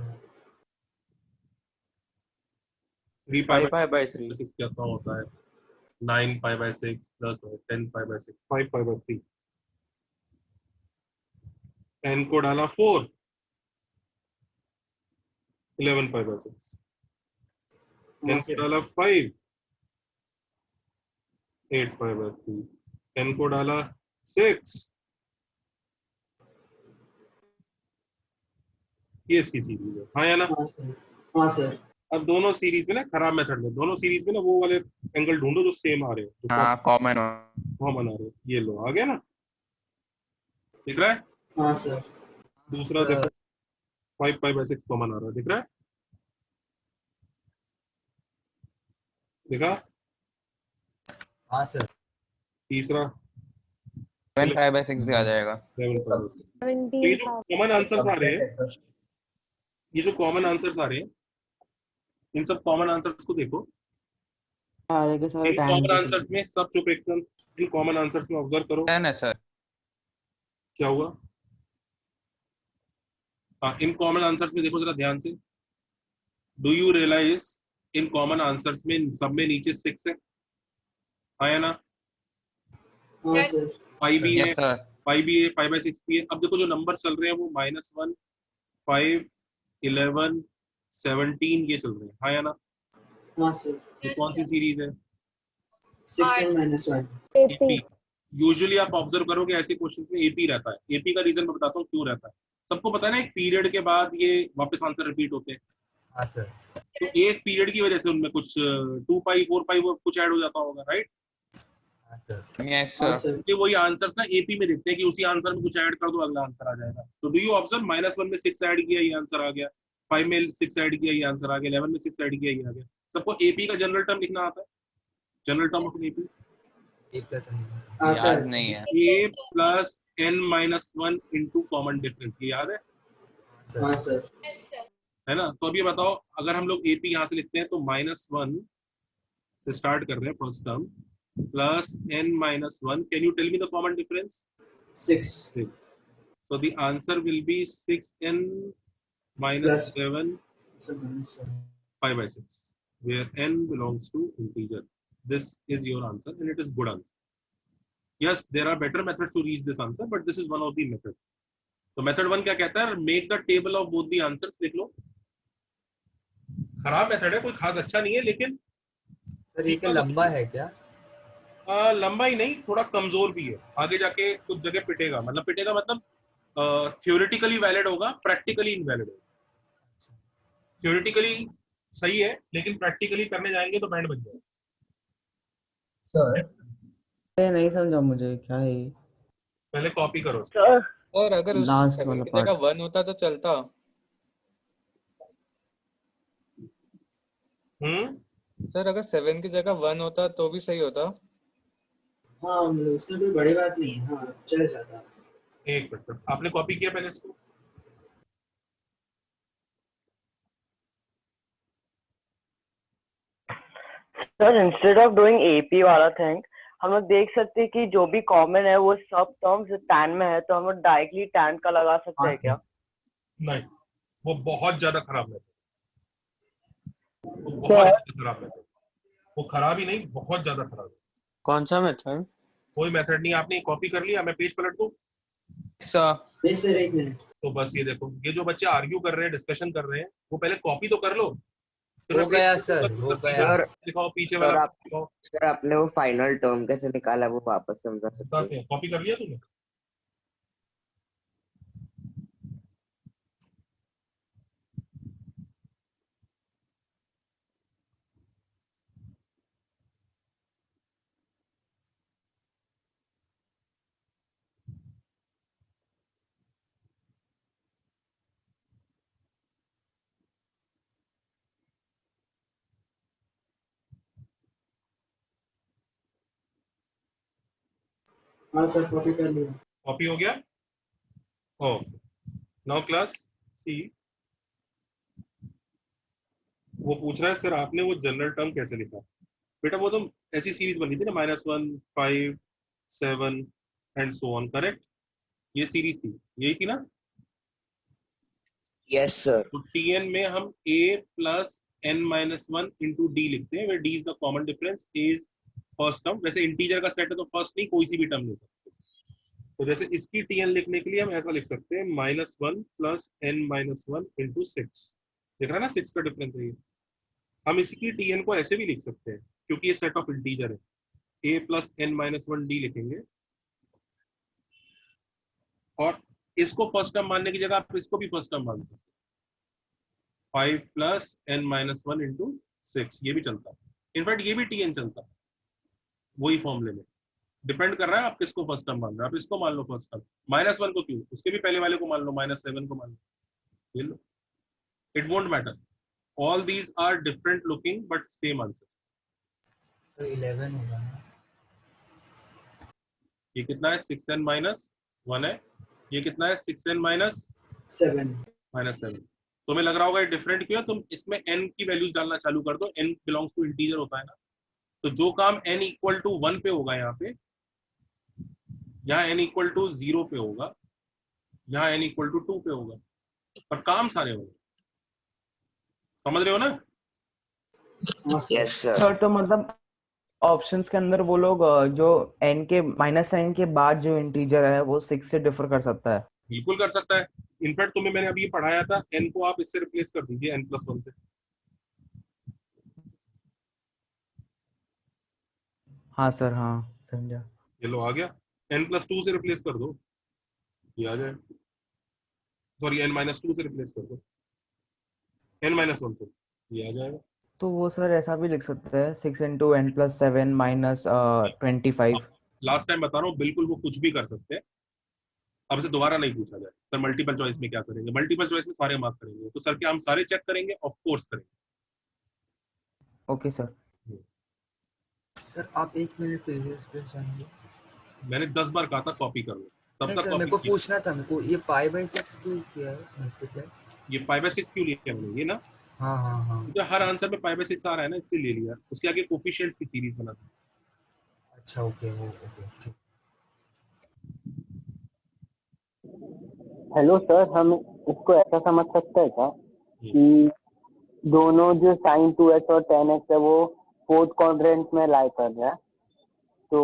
5/3 क्या काम होता है? 9/6 plus 10/6 5/3। n को डाला 4 11/6। n को डाला 5 8/3। n को डाला 6 ये इसकी सीरीज है। हाँ या ना? हाँ सर। अब दोनों सीरीज में ना खराब मेथड में, दोनों सीरीज में ना वो वाले एंगल ढूंढो जो सेम आ रहे हैं, जो हाँ कॉमन हो। कॉमन आ रहे हैं। ये लो आ गया ना, दिख रहा है? हाँ सर। दूसरा देखो 5/6 कॉमन आ रहा है, दिख रहा है? देखा? हाँ सर। तीसरा 7/6 भी आ जाएगा। 7/6। ये जो कॉमन आंसर्स आ रहे हैं, ये जो कॉमन आंसर्स आ रहे हैं, इन सब कॉमन आंसर्स को देखो। सारे के सारे इन टाइम कॉमन आंसर्स में सब चुप एकदम, इन कॉमन आंसर्स में ऑब्जर्व करो। है ना सर? क्या हुआ? हाँ, इन कॉमन आंसर्स में देखो जरा ध्यान से, do you realize in common answers में सब में नीचे 6 है, हाँ या ना? हाँ सर 5 भी है, यस सर 5 भी है, 5/6 भी है। अब देखो जो नंबर चल रहे हैं वो -1, 5, 11, 17 ये चल रहे हैं, हाँ या ना? हाँ सर ये कौन सी सीरीज है? 6n-1 AP. यूजुअली आप ऑब्जर्व करोगे ऐसे क्वेश्चन में एपी रहता है। एपी का रीजन मैं बताता हूँ क्यों रहता है। सबको पता है ना, एक पीरियड के बाद ये वापस आंसर रिपीट होते हैं। हाँ सर। तो एक पीरियड की वजह से उनमें कुछ 2π 4π वो कुछ ऐड हो जाता होगा, राइट? हाँ सर। यस हाँ सर सर ये वही आंसर्स ना एपी में देखते हैं कि उसी आंसर में कुछ ऐड कर दो अगला आंसर आ जाएगा। तो डू यू ऑब्जर्व -1 में 6 ऐड किया ये आंसर आ गया, 5 में 6 ऐड किया ये आंसर आ गया, 11 में 6 ऐड किया ये आ गया। सबको एपी का जनरल टर्म लिखना आता है? जनरल टर्म ऑफ एपी आता है याद नहीं है। a plus n-1 into common difference, ये याद है? हाँ सर है ना? तो अब ये बताओ, अगर हम लोग AP यहाँ से लिखते हैं तो -1 से स्टार्ट कर रहे हैं first term, plus n-1, can you tell me the common difference? 6 So the answer will be 6n minus 7 5/6, where n belongs to integer. This is your answer and it is good answer. Yes, there are better methods to reach this answer, but this is one of the methods. तो मेथड 1 क्या कहता है? Make the table of both the answers. लिख लो। खराब मेथड है, कोई खास अच्छा नहीं है, लेकिन सर ये क्या लंबा है क्या? लंबा ही नहीं, थोड़ा कमजोर भी है। आगे जाके कुछ जगह पिटेगा, मतलब थ्योरेटिकली वैलिड होगा, प्रैक्टिकली इनवैलिड होगा। थ्योरेटिकली सही है, लेकिन प्रैक्टिकली करने जाएंगे तो बैंड बन जाएगा। सर नहीं समझा मुझे क्या है ये? पहले कॉपी करो। और अगर उस लास्ट 7 वाला की पार्ट जगह 1 होता तो चलता। सर अगर 7 की जगह 1 होता तो भी सही होता। हाँ उसमें कोई बड़ी बात नहीं है, हाँ चल जाता। एक मिनट, आपने कॉपी किया पहले इसको? Sir instead of doing AP वाला थिंग, हम लोग देख सकते हैं कि जो भी कॉमन है वो सब टर्म्स टैन में है, तो हम लोग डायरेक्टली टैन का लगा सकते हैं क्या? नहीं, वो बहुत ज्यादा खराब है। वो बहुत ज्यादा खराब है। वो खराब ही नहीं, बहुत ज्यादा खराब है। कौन सा मेथड? कोई मेथड नहीं। आपने कॉपी कर लिया, मैं पेज पलट दूं? सर एक मिनट। तो बस ये देखो, ये जो बच्चे आर्ग्यू कर रहे हैं, डिस्कशन कर रहे हैं, वो पहले कॉपी तो कर लो। हो गया सर, हो गया। दिखाओ पीछे वाला। सर आपने वो फाइनल टर्म कैसे निकाला वो वापस समझा सकते हैं? कॉपी कर लिया तूने? हाँ सर कॉपी कर लिया। कॉपी हो गया? ओह, नाउ क्लास सी। वो पूछ रहा है सर आपने वो जनरल टर्म कैसे लिखा? बेटा वो तो ऐसी सीरीज बनी थी ना, -1, 5, 7 एंड सो ऑन, करेक्ट? ये सीरीज थी, यही थी ना? Yes sir. तो Tn में हम a plus n-1 into D लिखते हैं, where d is the common difference, a is first term। वैसे इंटीजर का सेट है तो फर्स्ट नहीं, कोई सी भी टर्म ले सकते हैं। तो जैसे इसकी Tn लिखने के लिए हम ऐसा लिख सकते हैं, -1 प्लस n-1 इंटू 6। देख रहा है ना, 6 का डिफरेंस है ये। हम इसकी Tn को ऐसे भी लिख सकते हैं, क्योंकि ये सेट ऑफ इंटीजर है। a प्लस n-1 d लिखेंगे, और इसको फर्स्ट टर्म मानने की जगह आप इसको भी फर्स्ट टर्म मान सकते हैं। 5 प्लस n-1 इंटू 6, ये भी चलता है। इनफैक्ट ये भी Tn चलता है, वही फॉर्मूले में। डिपेंड कर रहा है आप किसको फर्स्ट टर्म मान रहे हो। आप इसको मान लो फर्स्ट टर्म, -1 को क्यों, उसके भी पहले वाले को मान लो, -7 को मान लो, ये लो। It won't matter, all these are different looking but same answer. तो 11 होगा ना? ये कितना है? 6n-1 है। ये कितना है? 6n-7 -7। तुम्हें लग रहा होगा ये डिफरेंट क्यों है? तुम इसमें n की वैल्यूज डालना चालू कर दो। n बिलोंग्स टू इंटीजर होता है ना, तो जो काम n इक्वल टू 1 पे होगा यहाँ पे, यहाँ n इक्वल टू 0 पे होगा, यहाँ n इक्वल टू 2 पे होगा। पर काम सारे होंगे, समझ रहे हो ना? Yes sir. सर तो मतलब ऑप्शंस के अंदर वो लोग जो n के माइनस साइन के बाद जो इंटीजर है वो 6 से डिफर कर सकता है। बिल्कुल कर सकता है। इनफैक्ट तुम्हें मैंने अभी पढ़ाया था, n को आप इससे रिप्लेस कर दीजिए n+1 से। हाँ सर, हाँ समझा। ये लो आ गया, n+2 से रिप्लेस कर दो, ये आ जाए। सॉरी n-2 से रिप्लेस कर दो, n-1 से, ये आ जाएगा। तो वो सर ऐसा भी लिख सकते हैं 6 into n+7 minus 25। Last time बता रहा हूँ, बिल्कुल वो कुछ भी कर सकते हैं। अब से दोबारा नहीं पूछा जाए सर मल्टीपल चॉइस में क्या करेंगे, मल्टीपल चॉइस में सारे मार्क करेंगे, तो सर के हम सारे चेक करेंगे, ऑफ कोर्स करेंगे। Okay sir. सर आप 1 मिनट प्रीवियस पे जाएंगे। मैंने 10 बार कहा था कॉपी कर लो, तब नहीं तक सर, मेरे कॉपी को पूछना था, मेरे को ये π/6 क्यों किया है मल्टीप्लाई? ये π/6 क्यों लिया मैंने, ये ना हाँ हाँ हाँ। तो हर आंसर में π/6 आ रहा है ना, इसलिए ले लिया। उसके आगे कोफिशिएंट्स की सीरीज बना दी। अच्छा ओके, वो ओके ठीक। हेलो सर, हम इसको ऐसा समझ सकते हैं क्या कि दोनों जो sin 2x और tan x है वो फोर्थ क्वाड्रेंट में लाई कर रहा है, तो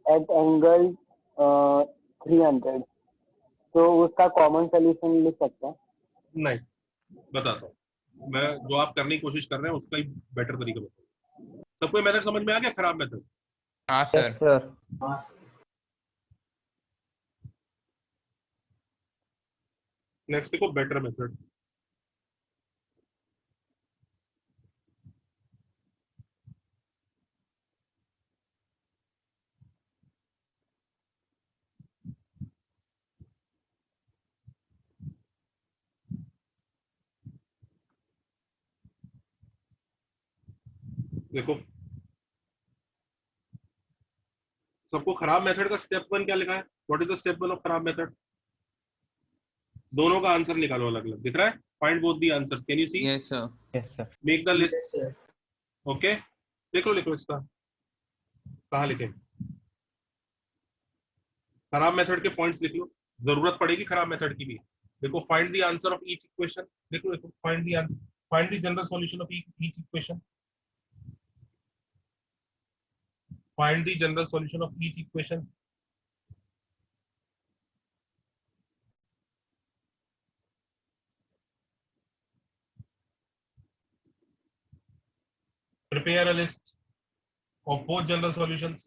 एट एंगल 300, तो उसका कॉमन सोल्यूशन लिख सकते हैं? नहीं, बताता हूँ मैं, जो आप करने की कोशिश कर रहे हैं उसका ही बेटर तरीका बताऊँ। सबको मेथड समझ में आ गया, खराब मेथड? हाँ यस सर। नेक्स्ट देखो बेटर मेथड। देखो सबको खराब मेथड का स्टेप 1 क्या लिखा है? What is the step 1 of खराब मेथड? दोनों का आंसर निकालो अलग अलग, दिख रहा है? Find both the answers, can you see? Yes sir. Yes sir. Make the list. Okay, देख लो, लिखो इसका, कहाँ लिखें? खराब मेथड के पॉइंट्स लिख लो, जरूरत पड़ेगी खराब मेथड की भी। देखो find the answer of each equation, देखो देखो, find the answer, find the general solution of each equation, find the general solution of each equation. Prepare a list of both general solutions.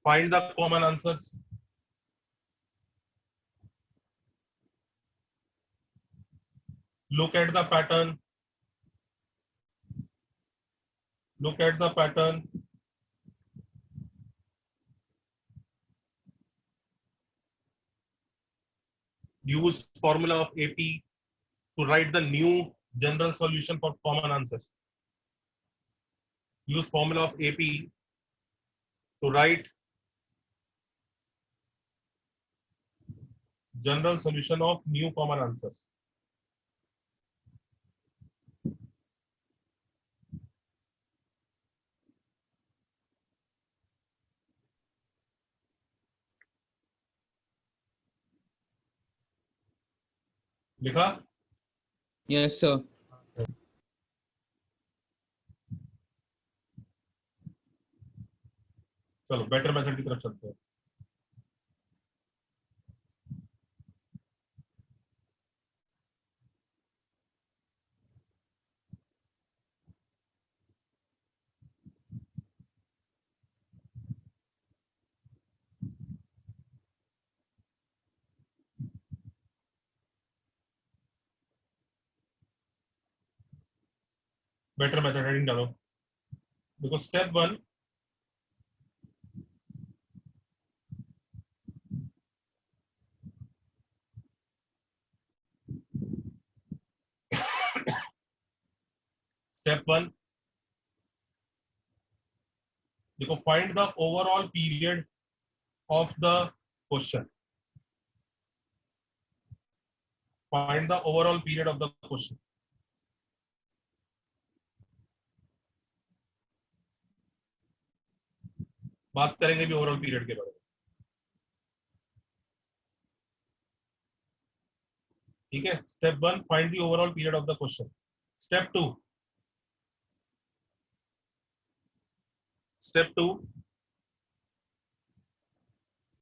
Find the common answers. Look at the pattern. Look at the pattern. Use formula of AP to write the new general solution for common answers. Use formula of AP to write general solution of new common answers. लिखा? Yes sir. चलो बेटर मेथड की तरफ चलते हैं। बेटर मेथड हेडिंग डालो। देखो स्टेप 1, स्टेप 1 देखो, find the overall period of the question, find the overall period of the question. बात करेंगे भी ओवरऑल पीरियड के बारे में। ठीक है, step 1 find the overall period of the question. Step 2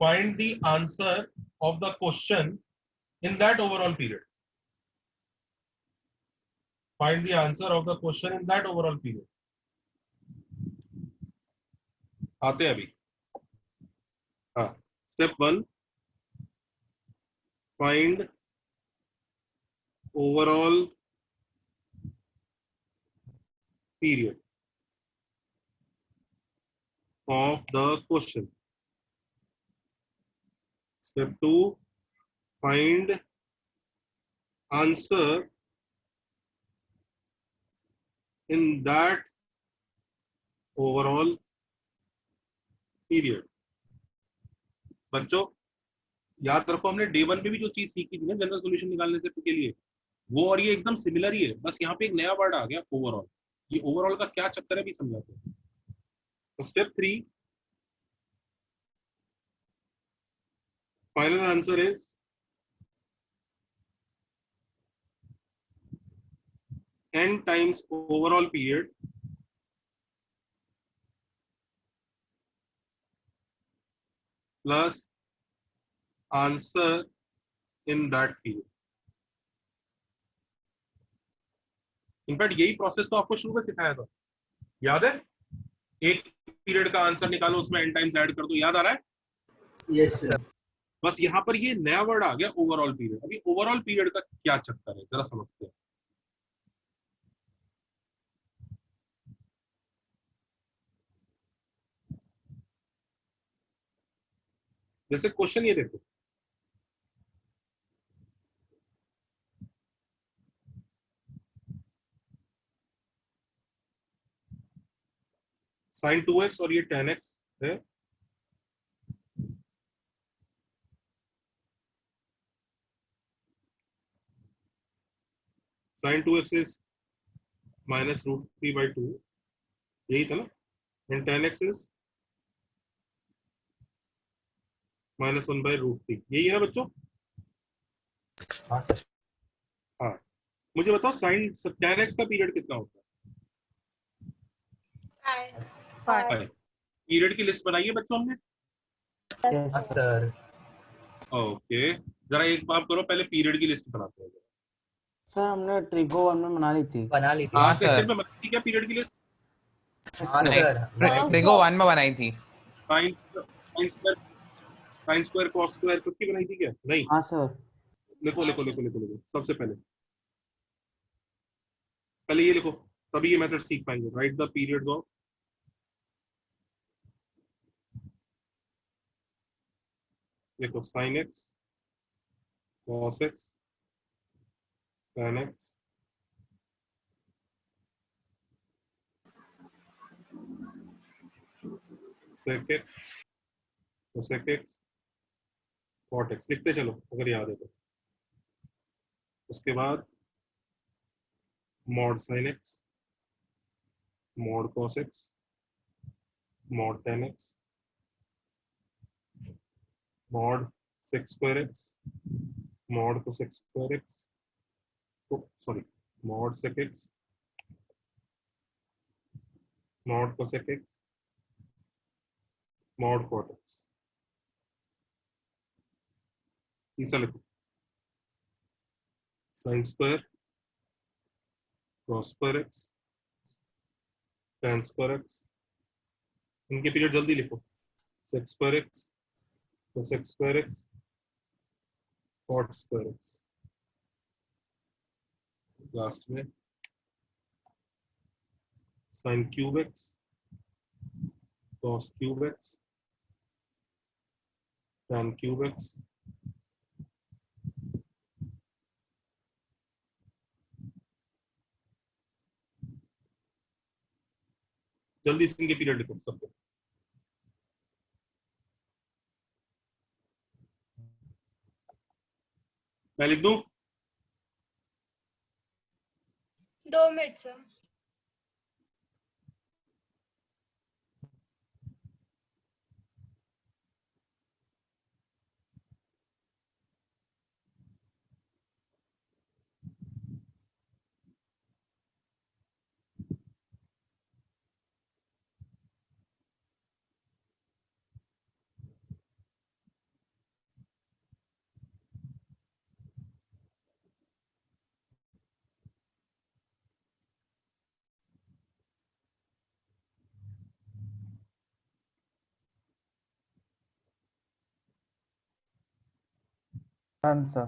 find the answer of the question in that overall period. Find the answer of the question in that overall period. आते हैं अभी। हाँ, step 1 find overall period of the question. Step 2 find answer in that overall period. बच्चों याद रखो, हमने डे 1 पे भी जो चीज सीखी थी ना जनरल सॉल्यूशन निकालने से के लिए, वो और ये एकदम सिमिलर ही है, बस यहाँ पे एक नया वर्ड आ गया ओवरऑल। ये ओवरऑल का क्या चक्कर है भी समझाते हैं। तो step 3 final answer is n times overall period plus answer in that period. In fact यही प्रोसेस तो आपको शुरू में सिखाया था, याद है? एक पीरियड का आंसर निकालो, उसमें n टाइम्स ऐड कर दो, याद आ रहा है? Yes sir. बस यहाँ पर ये नया वर्ड आ गया ओवरऑल पीरियड। अभी ओवरऑल पीरियड का क्या चक्कर है जरा समझते हैं। जैसे क्वेश्चन ये देखो, sin 2x और ये tan x है, sin 2x is minus root 3 by 2, यही था ना, and tan x is minus 1 by root 3, यही है ना बच्चों? हाँ सर। हाँ, मुझे बताओ sin tan x का पीरियड कितना होता है? पीरियड की लिस्ट बनाई है बच्चों हमने? हाँ सर। ओके, जरा एक बात करो, पहले पीरियड की लिस्ट बनाते हैं। सर हमने ट्रिगो 1 में बना ली थी। लास्ट लेक्चर में बनाई थी क्या पीरियड की लिस्ट? हाँ सर। ट्रिगो 1 में बनाई थी। sin स्क्वायर cos स्क्वायर सबकी बनाई थी क्या? नहीं। हाँ सर। लिखो लिखो लिखो लिखो लिखो, सबसे पहले ये लिखो, तभी ये मेथड सीख पाएंगे। राइट द पीरियड्स ऑफ देखो sin x cos x tan x sec x cosec x cot x, लिखते चलो अगर याद है तो। उसके बाद mod sin x mod cos x mod tan x mod sec square x mod cosec square x, mod sec x mod cosec x mod cot x। तीसरा लिखो sin square cos square x tan square x, इनके पीरियड जल्दी लिखो, sec square x cosec square x cot square x। Last में sin cube x cos cube x tan cube x जल्दी से इनके पीरियड लिखो सबके। मैं लिख दूं? 2 मिनट सर। आंसर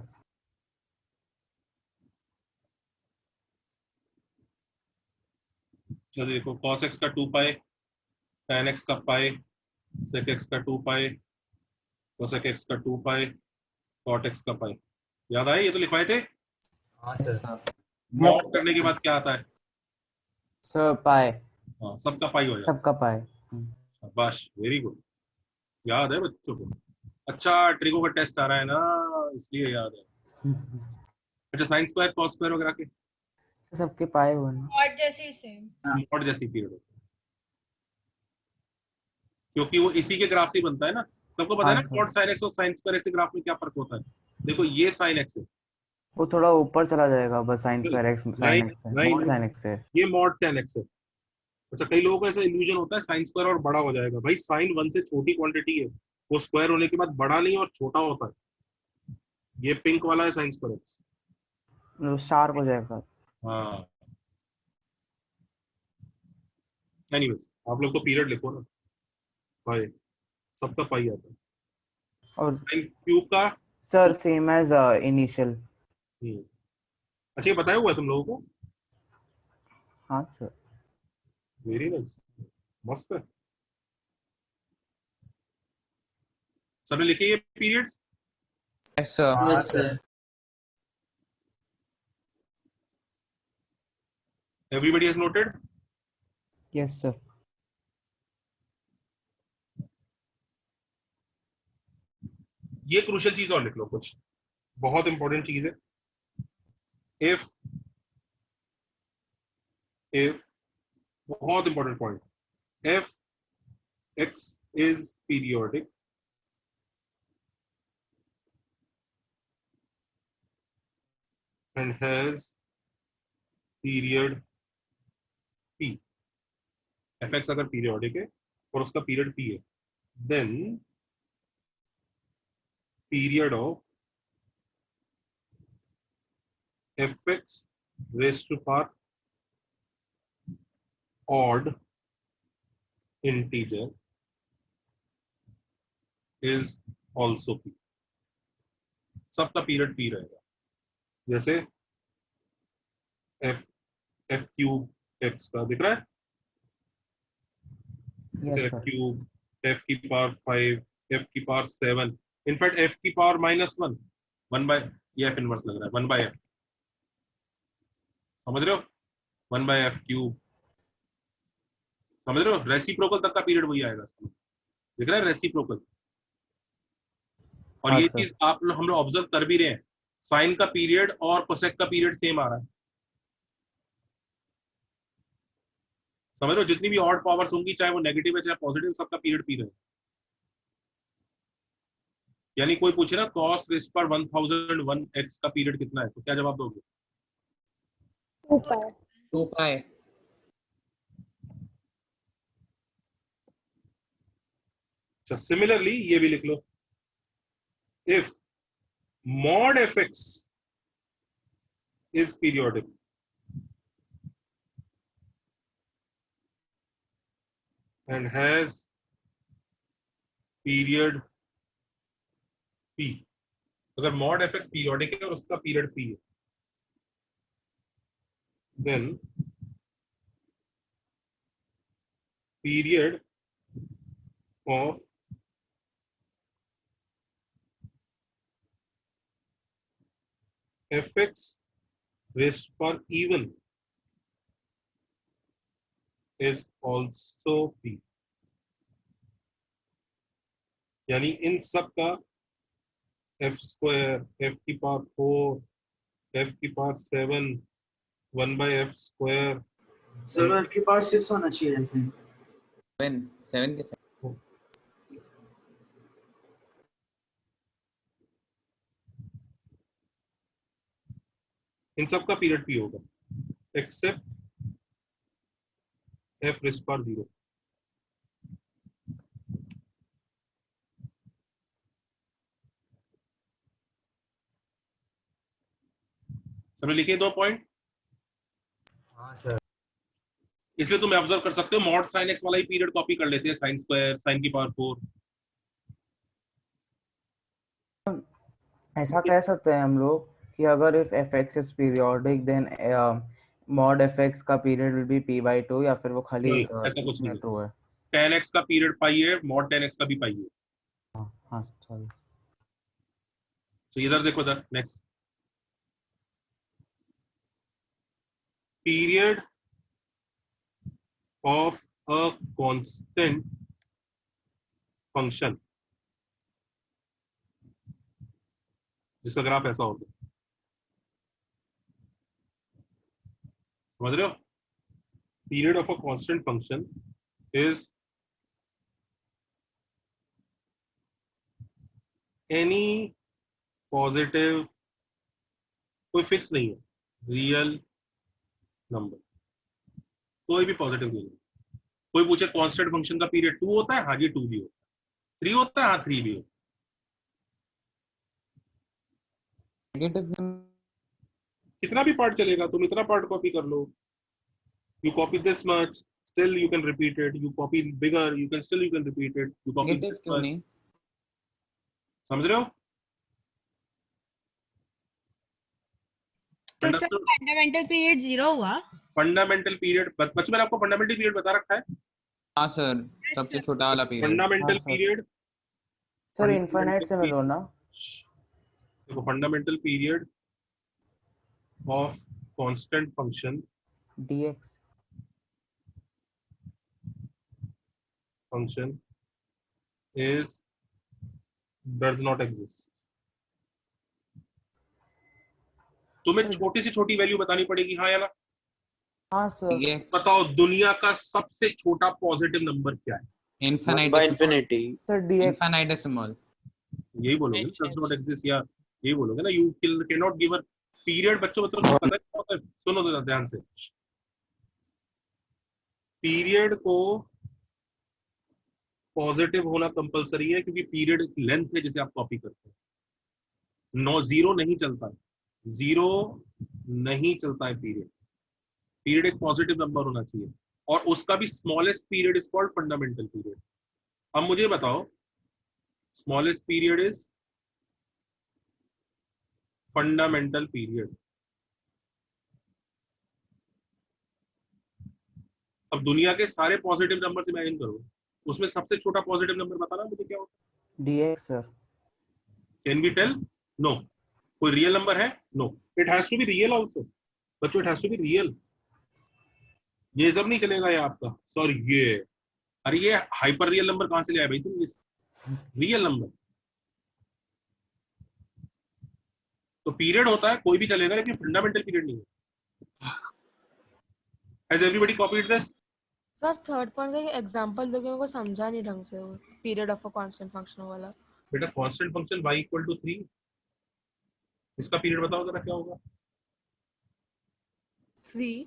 चलो देखो cos x का 2 पाई, tan x का पाई, sec x का 2 पाई, cosec x का 2 पाई, cot x का पाई। याद आए? ये तो लिखवाए थे। हाँ सर। मॉड करने के बाद क्या आता है? सर पाई। हाँ, सबका पाई हो जाता सबका पाई। है। शाबाश, वेरी गुड, याद है बच्चों को। अच्छा, ट्रिको का टेस्ट आ रहा है ना, इसलिए याद है। अच्छा, साइन स्क्वायर कॉस स्क्वायर वगैरह के सबके पाए हुए ना। और जैसे सेम मॉड जैसी पीरियड होता है, क्योंकि वो इसी के ग्राफ से बनता है ना। सबको पता है ना मॉड साइन एक्स और साइन स्क्वायर एक्स के ग्राफ में क्या फर्क होता है। देखो ये साइन एक्स है, वो थोड़ा ऊपर चला जाएगा बस sine square x sine x है नहीं, मॉड साइन एक्स है। ये मॉड tan x है। अच्छा, कई लोगों को ऐसा इल्यूजन होता है साइन स्क्वायर और बड़ा हो जाएगा। भाई साइन 1 से छोटी क्वांटिटी है, वो स्क्वायर होने के बाद बड़ा नहीं और छोटा होता है। ये पिंक वाला है साइन स्क्वायर एक्स, शार्प हो जाएगा। हाँ। एनीवेज, आप लोग तो पीरियड लिखो ना, पाई सबका पाई आता है। और साइन क्यूब का सर सेम एज इनिशियल। अच्छा, ये बताया हुआ है तुम लोगों को? हाँ सर। वेरी नाइस, मस्त है। सबने लिखे ये पीरियड्स? Yes sir. हाँ sir. Everybody has noted? Yes sir. ये क्रूशियल चीज और लिख लो, कुछ बहुत इंपॉर्टेंट चीज है। इफ बहुत important point, if x is periodic and has period p, fx अगर पीरियोडिक है और उसका पीरियड p है, then period of fx raised to power odd integer is also p। सबका पीरियड p रहेगा। जैसे f क्यूब x का दिख रहा है, जैसे f क्यूब, f की पावर 5, f की पावर 7, इनफैक्ट f की पावर -1, 1 बाय, ये f इनवर्स लग रहा है, 1 बाय f, समझ रहे हो? 1 बाय f क्यूब, समझ रहे हो? रेसिप्रोकल तक का पीरियड वही आएगा, दिख रहा है रेसिप्रोकल। और ये चीज आप हम लोग ऑब्जर्व कर भी रहे हैं, साइन का पीरियड और कोसेक का पीरियड सेम आ रहा है, समझ रहे हो? जितनी भी ऑड पावर्स होंगी, चाहे वो नेगेटिव है चाहे पॉजिटिव, सबका पीरियड पी रहे। यानी कोई पूछे ना cos रेज़ पर 1001 x का पीरियड कितना है, तो क्या जवाब दोगे? 2 पाई। अच्छा, सिमिलरली ये भी लिख लो, if mod fx is periodic and has period p, अगर mod fx पीरियोडिक है और उसका पीरियड p है, then period of fx raised per even is also p। यानी इन सब का f स्क्वायर, f की पावर 4, f की power 7, 1 by f square, sir f की पावर 6 होना चाहिए, आई थिंक 7 के साथ। इन सब का पीरियड p होगा एक्सेप्ट f रेज़ पर 0। सबने लिखे 2 पॉइंट? हाँ सर। इसलिए तुम ऑब्जर्व कर सकते हो, मॉड साइन एक्स वाला ही पीरियड कॉपी कर लेते हैं, साइन स्क्वायर, साइन की पावर 4। ऐसा कह सकते हैं हम लोग कि अगर if fx is periodic then mod fx का पीरियड विल बी p/2, या फिर वो खाली नहीं, ऐसा कुछ इसमें नहीं ट्रू है। है। 10x का पीरियड पाई है, मॉड 10x का भी पाई है। हाँ सॉरी। तो इधर देखो इधर next period of a constant function जिसका ग्राफ ऐसा होता है, समझ रहे हो? Period of a constant function is any positive, कोई फिक्स नहीं है, रियल नंबर, कोई भी पॉजिटिव नहीं है। कोई पूछे कांस्टेंट फंक्शन का पीरियड 2 होता है, हाँ जी 2 भी होता है। 3 होता है, हाँ 3 भी होता है। कितना भी पार्ट चलेगा, तुम इतना पार्ट कॉपी कर लो, you copy this much, still you can repeat it, you copy bigger, you can still you can repeat it, you copy this क्यों much, नहीं? समझ रहे हो? तो सर फंडामेंटल पीरियड 0 हुआ? फंडामेंटल पीरियड बच्चों मैंने आपको फंडामेंटल पीरियड बता रखा है। हाँ सर, सबसे छोटा वाला period. Fundamental period sir infinite से मिलो ना। देखो fundamental period of constant function dx function is does not exist। तुम्हें छोटी से छोटी वैल्यू बतानी पड़ेगी, हाँ या ना? हाँ सर। बताओ दुनिया का सबसे छोटा पॉजिटिव नंबर क्या है? infinity sir dx infinitesimal. यही बोलोगे ना, does not exist, या यही बोलोगे ना, you cannot give a period। बच्चों पता है क्या होता है? सुनो तो ध्यान से, पीरियड को पॉजिटिव होना कंपलसरी है क्योंकि पीरियड लेंथ है जिसे आप कॉपी करते हैं। 0 नहीं चलता, 0 नहीं चलता है पीरियड। पीरियड एक पॉजिटिव नंबर होना चाहिए और उसका भी smallest period is called fundamental period. अब मुझे बताओ smallest period is fundamental period. अब दुनिया के सारे पॉजिटिव नंबर इमेजिन करो, उसमें सबसे छोटा पॉजिटिव नंबर बताना मुझे क्या होता है? dx sir. Can we tell? No. कोई रियल नंबर है? No. It has to be real also बच्चों, it has to be real. ये सब नहीं चलेगा ये आपका सॉरी ये, अरे ये हाइपर रियल नंबर कहां से ले आए भाई तुम? रियल नंबर तो पीरियड होता है, कोई भी चलेगा, लेकिन फंडामेंटल पीरियड नहीं है। Has everybody copied this? Sir third point का एग्जांपल दोगे? मेरे को समझा नहीं ढंग से वो period of a constant function वाला। बेटा कांस्टेंट फंक्शन y = 3, इसका पीरियड बताओ जरा क्या होगा? 3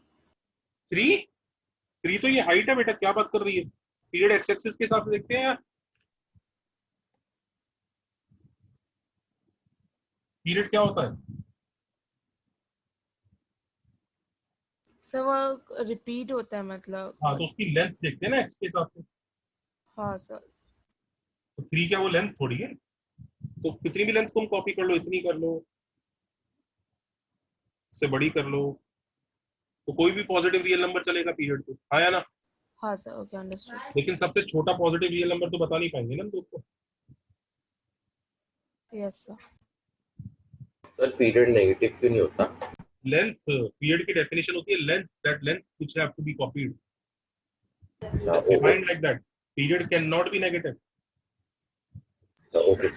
तो ये हाइट है बेटा, क्या बात कर रही है? पीरियड एक्स एक्सिस के हिसाब से देखते हैं यार। पीरियड क्या होता है? सर वो रिपीट होता है मतलब। हाँ तो उसकी लेंथ देखते हैं ना एक्स के हिसाब से। हाँ सर। तो 3 क्या वो लेंथ थोड़ी है? तो कितनी भी लेंथ तुम कॉपी कर लो, इतनी कर लो, इससे बड़ी कर लो, तो कोई भी पॉजिटिव रियल नंबर चलेगा पीरियड पे, हाँ या ना? हाँ सर, ओके अंडरस्टूड। लेकिन सबसे छोटा पॉजिटिव रियल नंबर तो बता नहीं पाएंगे ना दोस्तों। Yes sir. Sir period negative क्यों नहीं होता? लेंथ, पीरियड की डेफिनेशन होती है length, that length which have to be copied, defined like that. Period can not be negative. Okay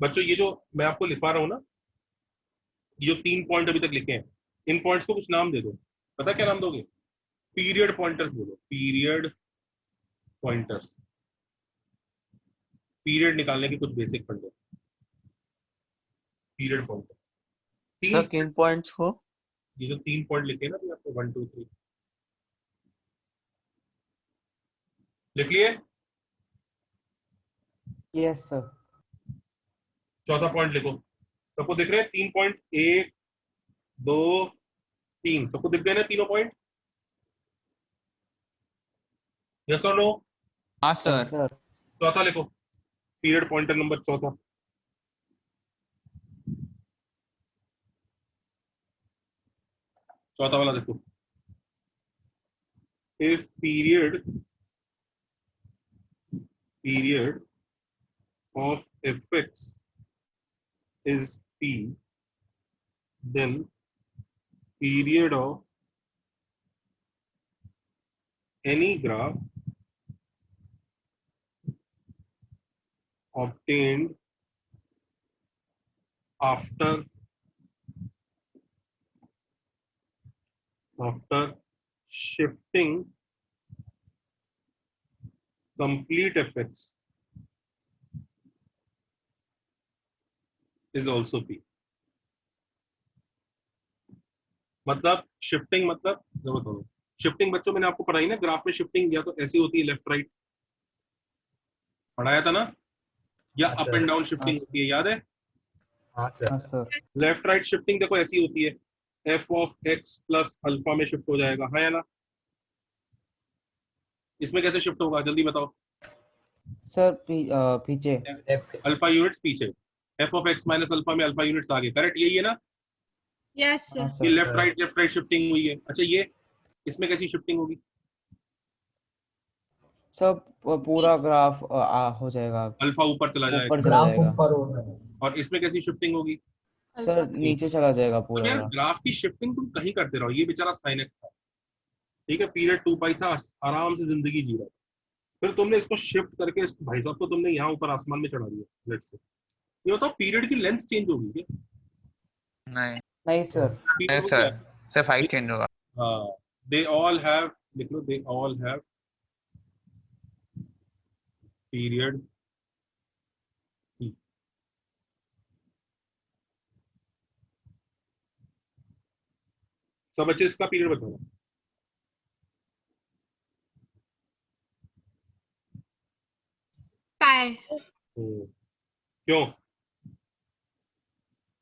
बच्चों ये जो मैं आपको लिखवा रहा हूँ ना, ये जो 3 पॉइंट अभी तक लिखे हैं, इन पॉइंट्स को कुछ नाम दे दो। पता क्या नाम दोगे? पीरियड पॉइंटर्स बोलो, पीरियड पॉइंटर्स। पीरियड निकालने के कुछ बेसिक फंडे, पीरियड पॉइंटर्स। सर किन पॉइंट्स को? ये जो 3 पॉइंट लिखे हैं ना अभी आपको 1 2 3 लिख लिए? Yes sir. चौथा पॉइंट लिखो, सबको दिख रहे हैं 3 पॉइंट? 1 2 3 सबको दिख गए ना तीनों पॉइंट? यस और नो? हाँ सर। चौथा लिखो, पीरियड पॉइंटर नंबर चौथा। चौथा वाला देखो, if period of fx is p, then period of any graph obtained after shifting complete fx is also p। मतलब शिफ्टिंग मतलब जरूरत हो, शिफ्टिंग बच्चों मैंने आपको पढ़ाई ना, ग्राफ में शिफ्टिंग या तो ऐसी होती है लेफ्ट राइट, पढ़ाया था ना, या अप एंड डाउन शिफ्टिंग होती है, याद है? हाँ सर। लेफ्ट राइट शिफ्टिंग देखो ऐसी होती है, F of x plus alpha में शिफ्ट हो जाएगा, है या ना? इसमें कैसे शिफ्ट होगा जल्दी बताओ सर। पीछे अल्फा यूनिट्स पीछे, F of x minus alpha में अल्फा यूनिट्स आगे, करेक्ट? यही है ना? Yes sir. ये लेफ्ट राइट शिफ्टिंग हुई है। अच्छा ये इसमें कैसी शिफ्टिंग होगी? सब पूरा ग्राफ हो जाएगा, अल्फा ऊपर चला जाएगा, ऊपर चला जाएगा। और इसमें कैसी शिफ्टिंग होगी? सर नीचे चला जाएगा पूरा। यार ग्राफ की शिफ्टिंग तुम कहीं करते रहो, ये बेचारा साइन एक्स था, ठीक है, पीरियड 2 पाई था, आराम से जिंदगी जी रहा था, फिर तुमने इसको शिफ्ट करके इस भाई साहब को तुमने यहाँ ऊपर आसमान में चढ़ा दिया, लेट्स से। ये बताओ पीरियड की लेंथ चेंज होगी क्या? नहीं सर। नहीं सर, सिर्फ हाइट चेंज होगा। हाँ, they all have, लिख लो, they all have period P। सब बच्चे इसका पीरियड बताओ। पाई। क्यों?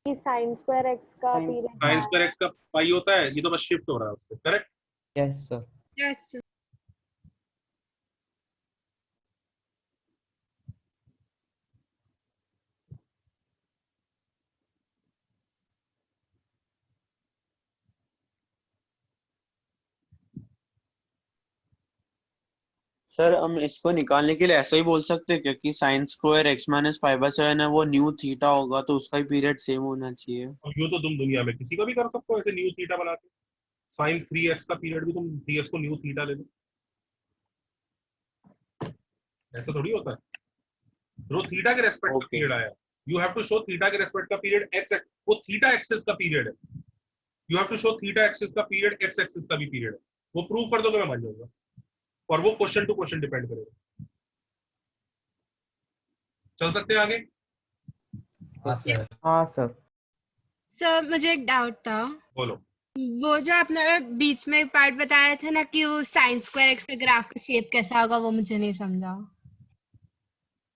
साइन स्क्वायर एक्स का पीरियड साइन स्क्वायर एक्स का पाई होता है, ये तो बस शिफ्ट हो रहा है उससे, correct? Yes sir. Yes sir. Sir हम इसको निकालने के लिए ऐसा ही बोल सकते हैं क्योंकि sine square x minus pi bye 7 है, वो न्यू थीटा होगा तो उसका ही पीरियड सेम होना चाहिए। और यूं तो तुम दुनिया में किसी का भी कर सकते हो ऐसे न्यू थीटा बना के, साइन 3x का पीरियड भी तुम 3x को न्यू थीटा ले लो, ऐसा थोड़ी होता है। रो थीटा के रेस्पेक्ट का पीरियड आया, you have to show theta के रेस्पेक्ट का पीरियड एक्स, वो थीटा एक्सिस का पीरियड है, you have to show theta axis का पीरियड एक्स एक्सिस का भी पीरियड है, वो प्रूव कर दोगे मैं मान जाऊंगा, और वो क्वेश्चन टू क्वेश्चन डिपेंड करेगा। चल सकते हैं आगे? हाँ सर। सर मुझे एक डाउट था, बोलो। वो जो आपने बीच में एक पार्ट बताया था ना कि वो साइन स्क्वायर एक्स का ग्राफ का शेप कैसा होगा, वो मुझे नहीं समझा।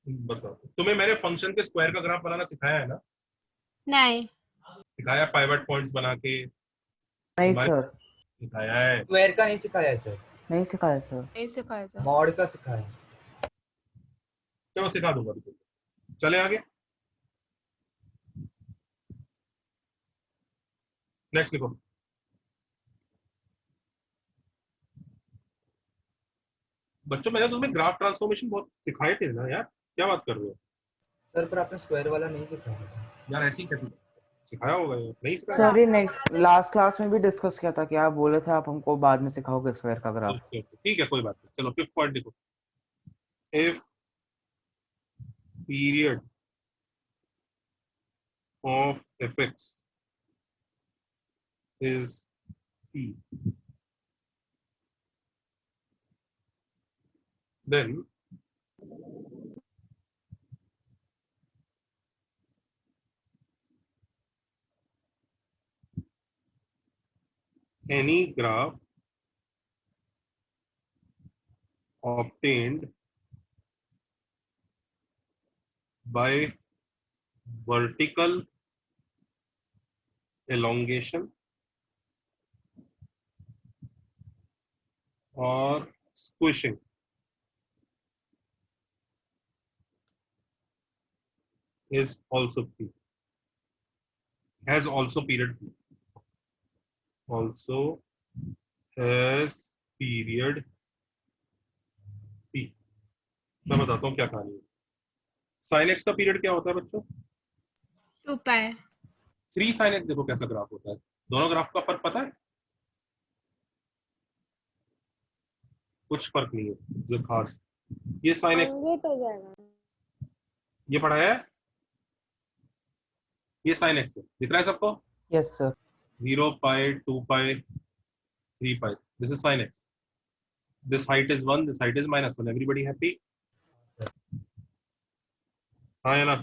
बताओ, तुम्हें मैंने फंक्शन के स्क्वायर का ग्राफ बनाना सिखाया है ना? नहीं सिखाया, पाइवट पॉइंट्स बना के? नहीं सर। सिखाया है। स्क्वायर का नहीं सिखाया है सर। नहीं सिखाया सर। नहीं सिखाया सर। मॉड का सिखाया। चलो सिखा दूंगा अभी। चले आगे, नेक्स्ट लिखो। बच्चों मैंने तुम्हें ग्राफ ट्रांसफॉर्मेशन बहुत सिखाए थे ना यार, क्या बात कर रहे हो? सर पर आपने स्क्वायर वाला नहीं सिखाया यार, ऐसी कैसी सिखाया होगा यार, नहीं सिखाया? सर ये नेक्स्ट लास्ट क्लास में भी डिस्कस किया था कि आप बोले थे आप हमको बाद में सिखाओगे स्क्वायर का ग्राफ। ठीक है कोई बात नहीं, चलो 5th पॉइंट देखो, if period of fx is p, then any graph obtained by vertical elongation or squishing is also P. Has also period P. Also has period P. मैं बताता हूँ क्या कहानी है। sin x का पीरियड क्या होता है बच्चों? 2 पाई। 3 sin x देखो कैसा ग्राफ होता है। दोनों ग्राफ का फर्क पता है? कुछ फर्क नहीं है जो खास। ये sin x Elongate हो जाएगा। ये पढ़ा है, ये sin x है, दिख रहा है सबको? Yes sir. 0 pi 2 pi 3 pi, this is sin x. This height is 1, this height is -1. Everybody happy? हाँ या ना?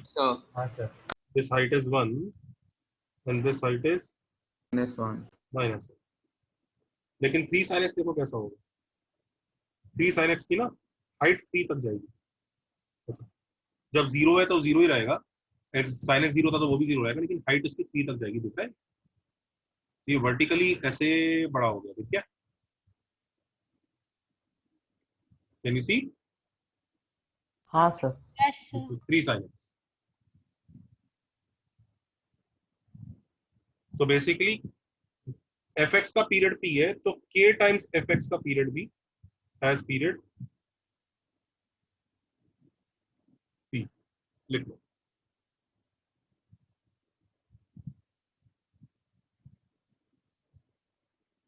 हाँ sir. This height is 1 and this height is -1. -1. लेकिन 3 sin x देखो कैसा होगा। 3 sin x की ना हाइट 3 तक जाएगी ऐसा। जब 0 है तो 0 ही रहेगा, sin x 0 था तो वो भी 0 रहेगा, लेकिन हाइट उसकी 3 तक जाएगी। दिख रहा है? ये वर्टिकली ऐसे बड़ा हो गया, ठीक है? कैन यू सी? हाँ sir. Yes sir. 3 sin x. तो बेसिकली fx का पीरियड p है, तो k टाइम्स fx का पीरियड भी हैज पीरियड p. लिख लो।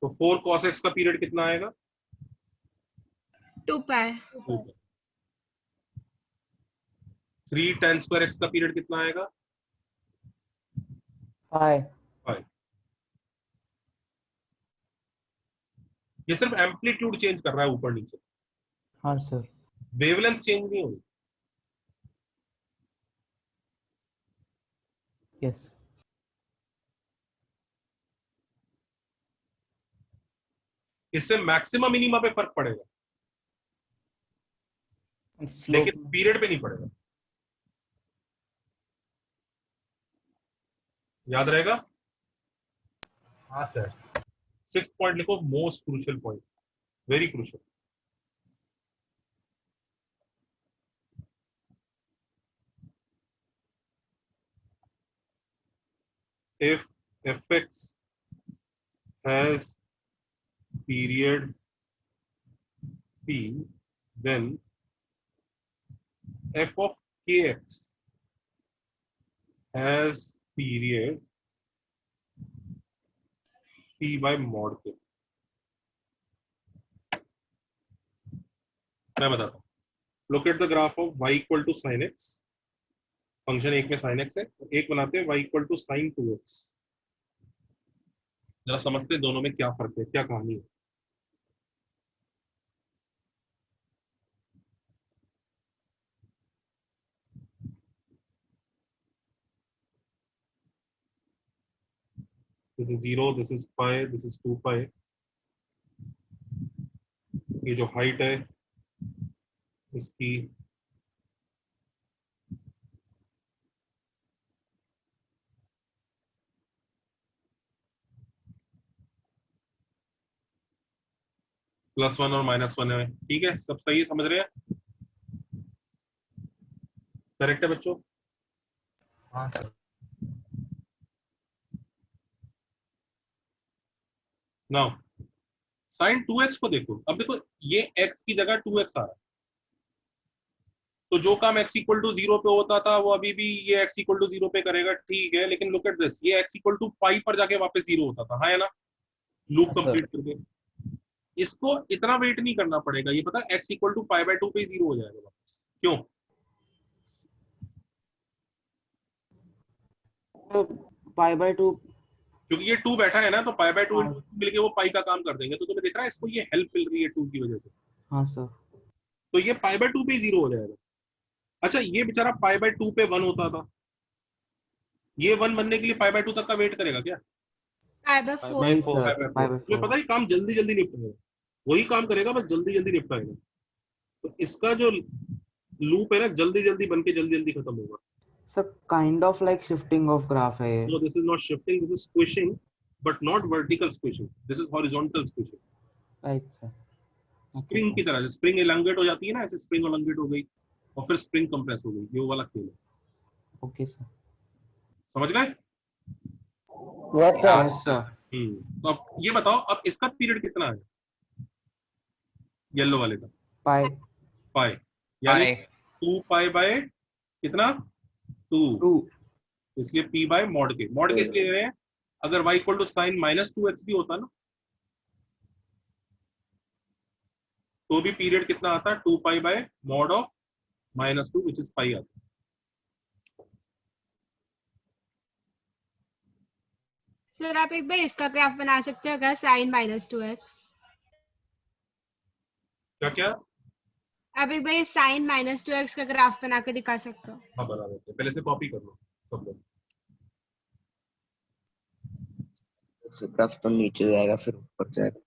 तो 4 cos x का पीरियड कितना आएगा? 2 पाई। 3 tan square x का पीरियड कितना आएगा? पाई। ये सिर्फ एम्पलीट्यूड चेंज कर रहा है ऊपर नीचे। हाँ सर। वेवलेंथ चेंज नहीं होगी। यस। इससे मैक्सिमम मिनिमा पे फर्क पड़ेगा, लेकिन पीरियड पे नहीं पड़ेगा। याद रहेगा? हाँ सर। 6th पॉइंट लिखो, most crucial point, very crucial. if fx has period p, then f of kx has period p by mod k. मैं बताता हूँ। Look at the graph of y equal to sin x. Function एक में sin x है, एक बनाते हैं y equal to sin 2x. जरा समझते हैं दोनों में क्या फर्क है, क्या कहानी है। This is 0, this is pi, this is 2 pi. ये जो हाइट है इसकी +1 और -1 है, ठीक है? सब सही है, समझ रहे हैं? करेक्ट है बच्चों? हाँ सर। नाउ sin 2x को देखो। अब देखो ये x की जगह 2x आ रहा है, तो जो काम x इक्वल टू 0 पे होता था वो अभी भी ये x इक्वल टू 0 पे करेगा, ठीक है? लेकिन लुक एट दिस, ये x इक्वल टू पाई पर जाके वापस 0 होता था, हाँ या ना? लूप कंप्लीट करके इसको इतना वेट नहीं करना पड़ेगा। ये पता x equal to pi by 2 पे 0 हो जाएगा वापस। क्यों? तो पाई बाय 2, क्योंकि ये 2 बैठा है ना, तो पाई बाय 2 मिलके वो पाई का काम कर देंगे। तो तुम्हें दिख रहा है इसको ये हेल्प मिल रही है 2 की वजह से। हाँ सर। तो ये पाई बाय 2 पे 0 हो जाएगा। अच्छा, ये बेचारा पाई बाय 2 पे 1 होता था, ये 1 बनने के लिए पाई बाय 2 तक का वेट करेगा क्या? पाई बाय 4। तुम्हें पता है काम जल्दी जल्दी निपटेगा, वही काम करेगा बस जल्दी जल्दी निपटाएगा। तो इसका जो लूप है ना जल्दी जल्दी बन के जल्दी जल्दी खत्म होगा। Sir kind of like shifting of graph है ये। No, this is not shifting, this is squishing, but not vertical squishing. This is horizontal squishing. Right sir. Spring की तरह, स्प्रिंग एलंगेट हो जाती है ना, ऐसे स्प्रिंग एलंगेट हो गई और फिर स्प्रिंग कंप्रेस हो गई, ये वो वाला खेल है। Okay sir. समझ गए? Yes sir. तो अब ये बताओ, अब इसका पीरियड कितना है येलो वाले का? पाई पाई, यानी 2 पाई बाय कितना 2, इसलिए p बाय मॉड के। मॉड के इसलिए है अगर y equal to sign -2x भी होता ना तो भी पीरियड कितना आता है 2 pi by mod of -2 which is pi आता है। सर आप एक बार इसका ग्राफ बना सकते हो क्या, साइन -2x? क्या क्या? आप एक बार साइन -2x का ग्राफ बना के दिखा सकते हो? हाँ बना देते हैं, पहले से कॉपी कर लो सब लोग। ग्राफ तो नीचे जाएगा फिर ऊपर जाएगा।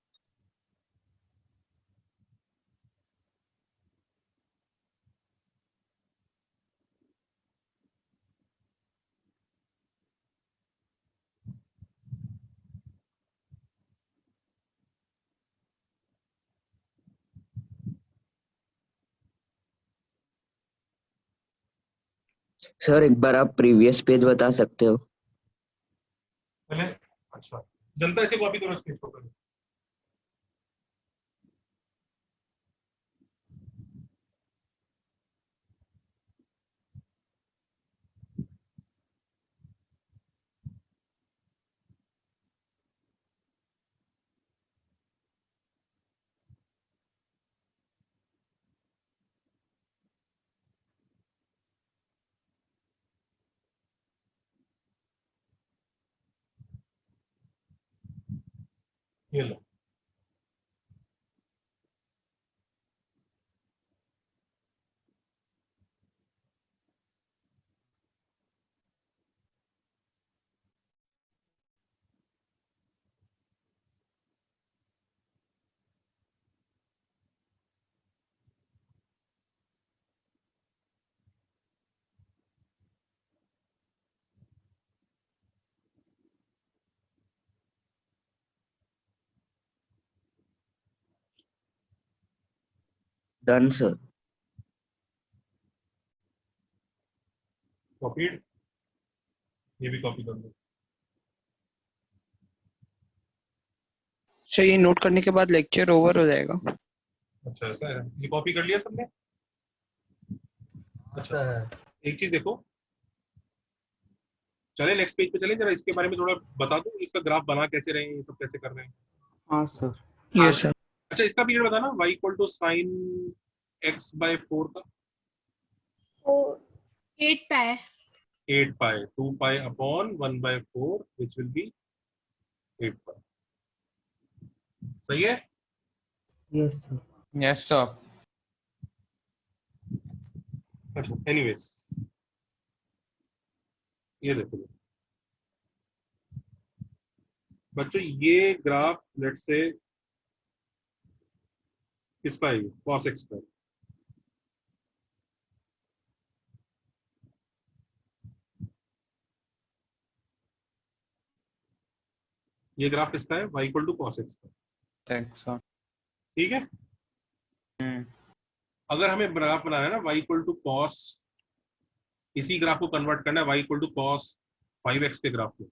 सर एक बार आप प्रीवियस पेज बता सकते हो? पहले अच्छा, जनता से कॉपी करो इस पेज को पहले। ये लो, डन सर। कॉपीड, ये भी कॉपी कर लो। सर ये नोट करने के बाद लेक्चर ओवर हो जाएगा। अच्छा ऐसा है, ये कॉपी कर लिया सबने? अच्छा एक चीज देखो, चले नेक्स्ट पेज पे चले, जरा इसके बारे में थोड़ा बता दो, इसका ग्राफ बना कैसे रहे हैं, ये सब कैसे कर रहे हैं। हाँ सर। Yes sir. अच्छा इसका पीरियड बताना, y equal to sine x by 4 का 8 pi 8 pi 2 pi upon 1 by 4 which will be 8 pi. सही है? Yes sir. Yes sir. अच्छा एनीवेज ये देखो बच्चों, ये ग्राफ लेट से किसका है, cos x का। ये ग्राफ किसका है, y equal to cos x का। ठीक है, अगर हमें ग्राफ बनाना है ना y इक्वल टू cos, इसी ग्राफ को कन्वर्ट करना है y equal to cos 5x के ग्राफ में,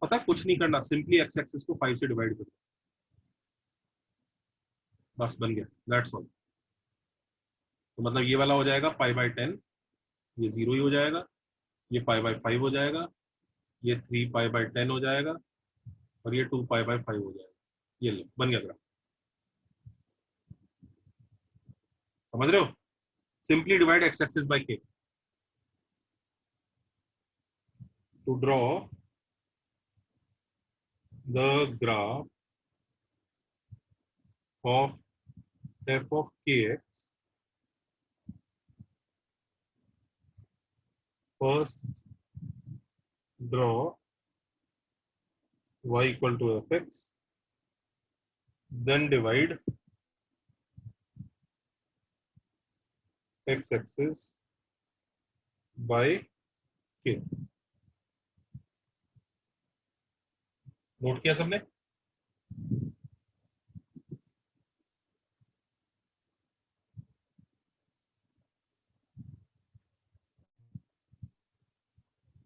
पता है कुछ नहीं करना, सिंपली x एक्सिस को 5 से डिवाइड कर दो, बस बन गया, दैट्स ऑल। तो मतलब ये वाला हो जाएगा पाई बाय 10, ये 0 ही हो जाएगा, ये पाई बाय 5 हो जाएगा, ये 3 पाई बाय 10 हो जाएगा, और ये 2 पाई बाय 5 हो जाएगा। ये लो बन गया ग्राफ, समझ रहे हो? Simply divide x axis by k to draw the graph of f of kx. First draw y equal to fx, then divide x axis by k. Note किया सबने?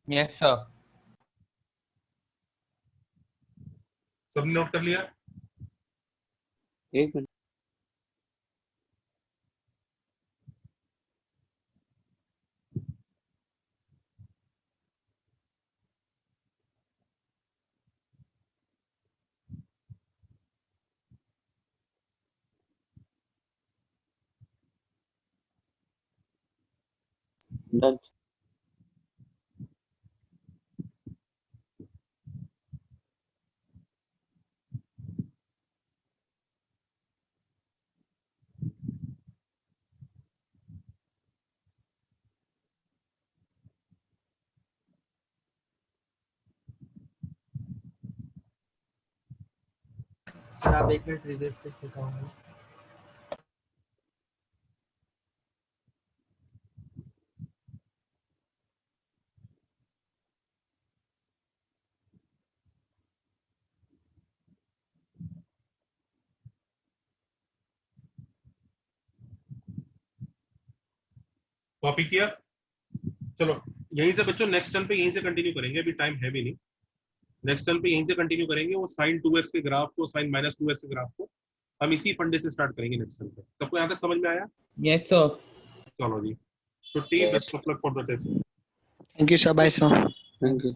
Yes sir. सबने नोट कर लिया? एक मिनट। डन। सर आप एक मिनट रिवर्स पेज दिखाओगे? कॉपी किया? चलो यहीं से बच्चों नेक्स्ट टर्न पे यहीं से कंटिन्यू करेंगे, अभी टाइम है भी नहीं। नेक्स्ट टर्न पे यहीं से कंटिन्यू करेंगे, वो sin 2x के ग्राफ को, sin -2x के ग्राफ को हम इसी फंडे से स्टार्ट करेंगे नेक्स्ट टर्न पे। सबको यहाँ तक समझ में आया? Yes sir. चलो जी, छुट्टी, best of luck for the test. Thank you sir, bye sir. Thank you.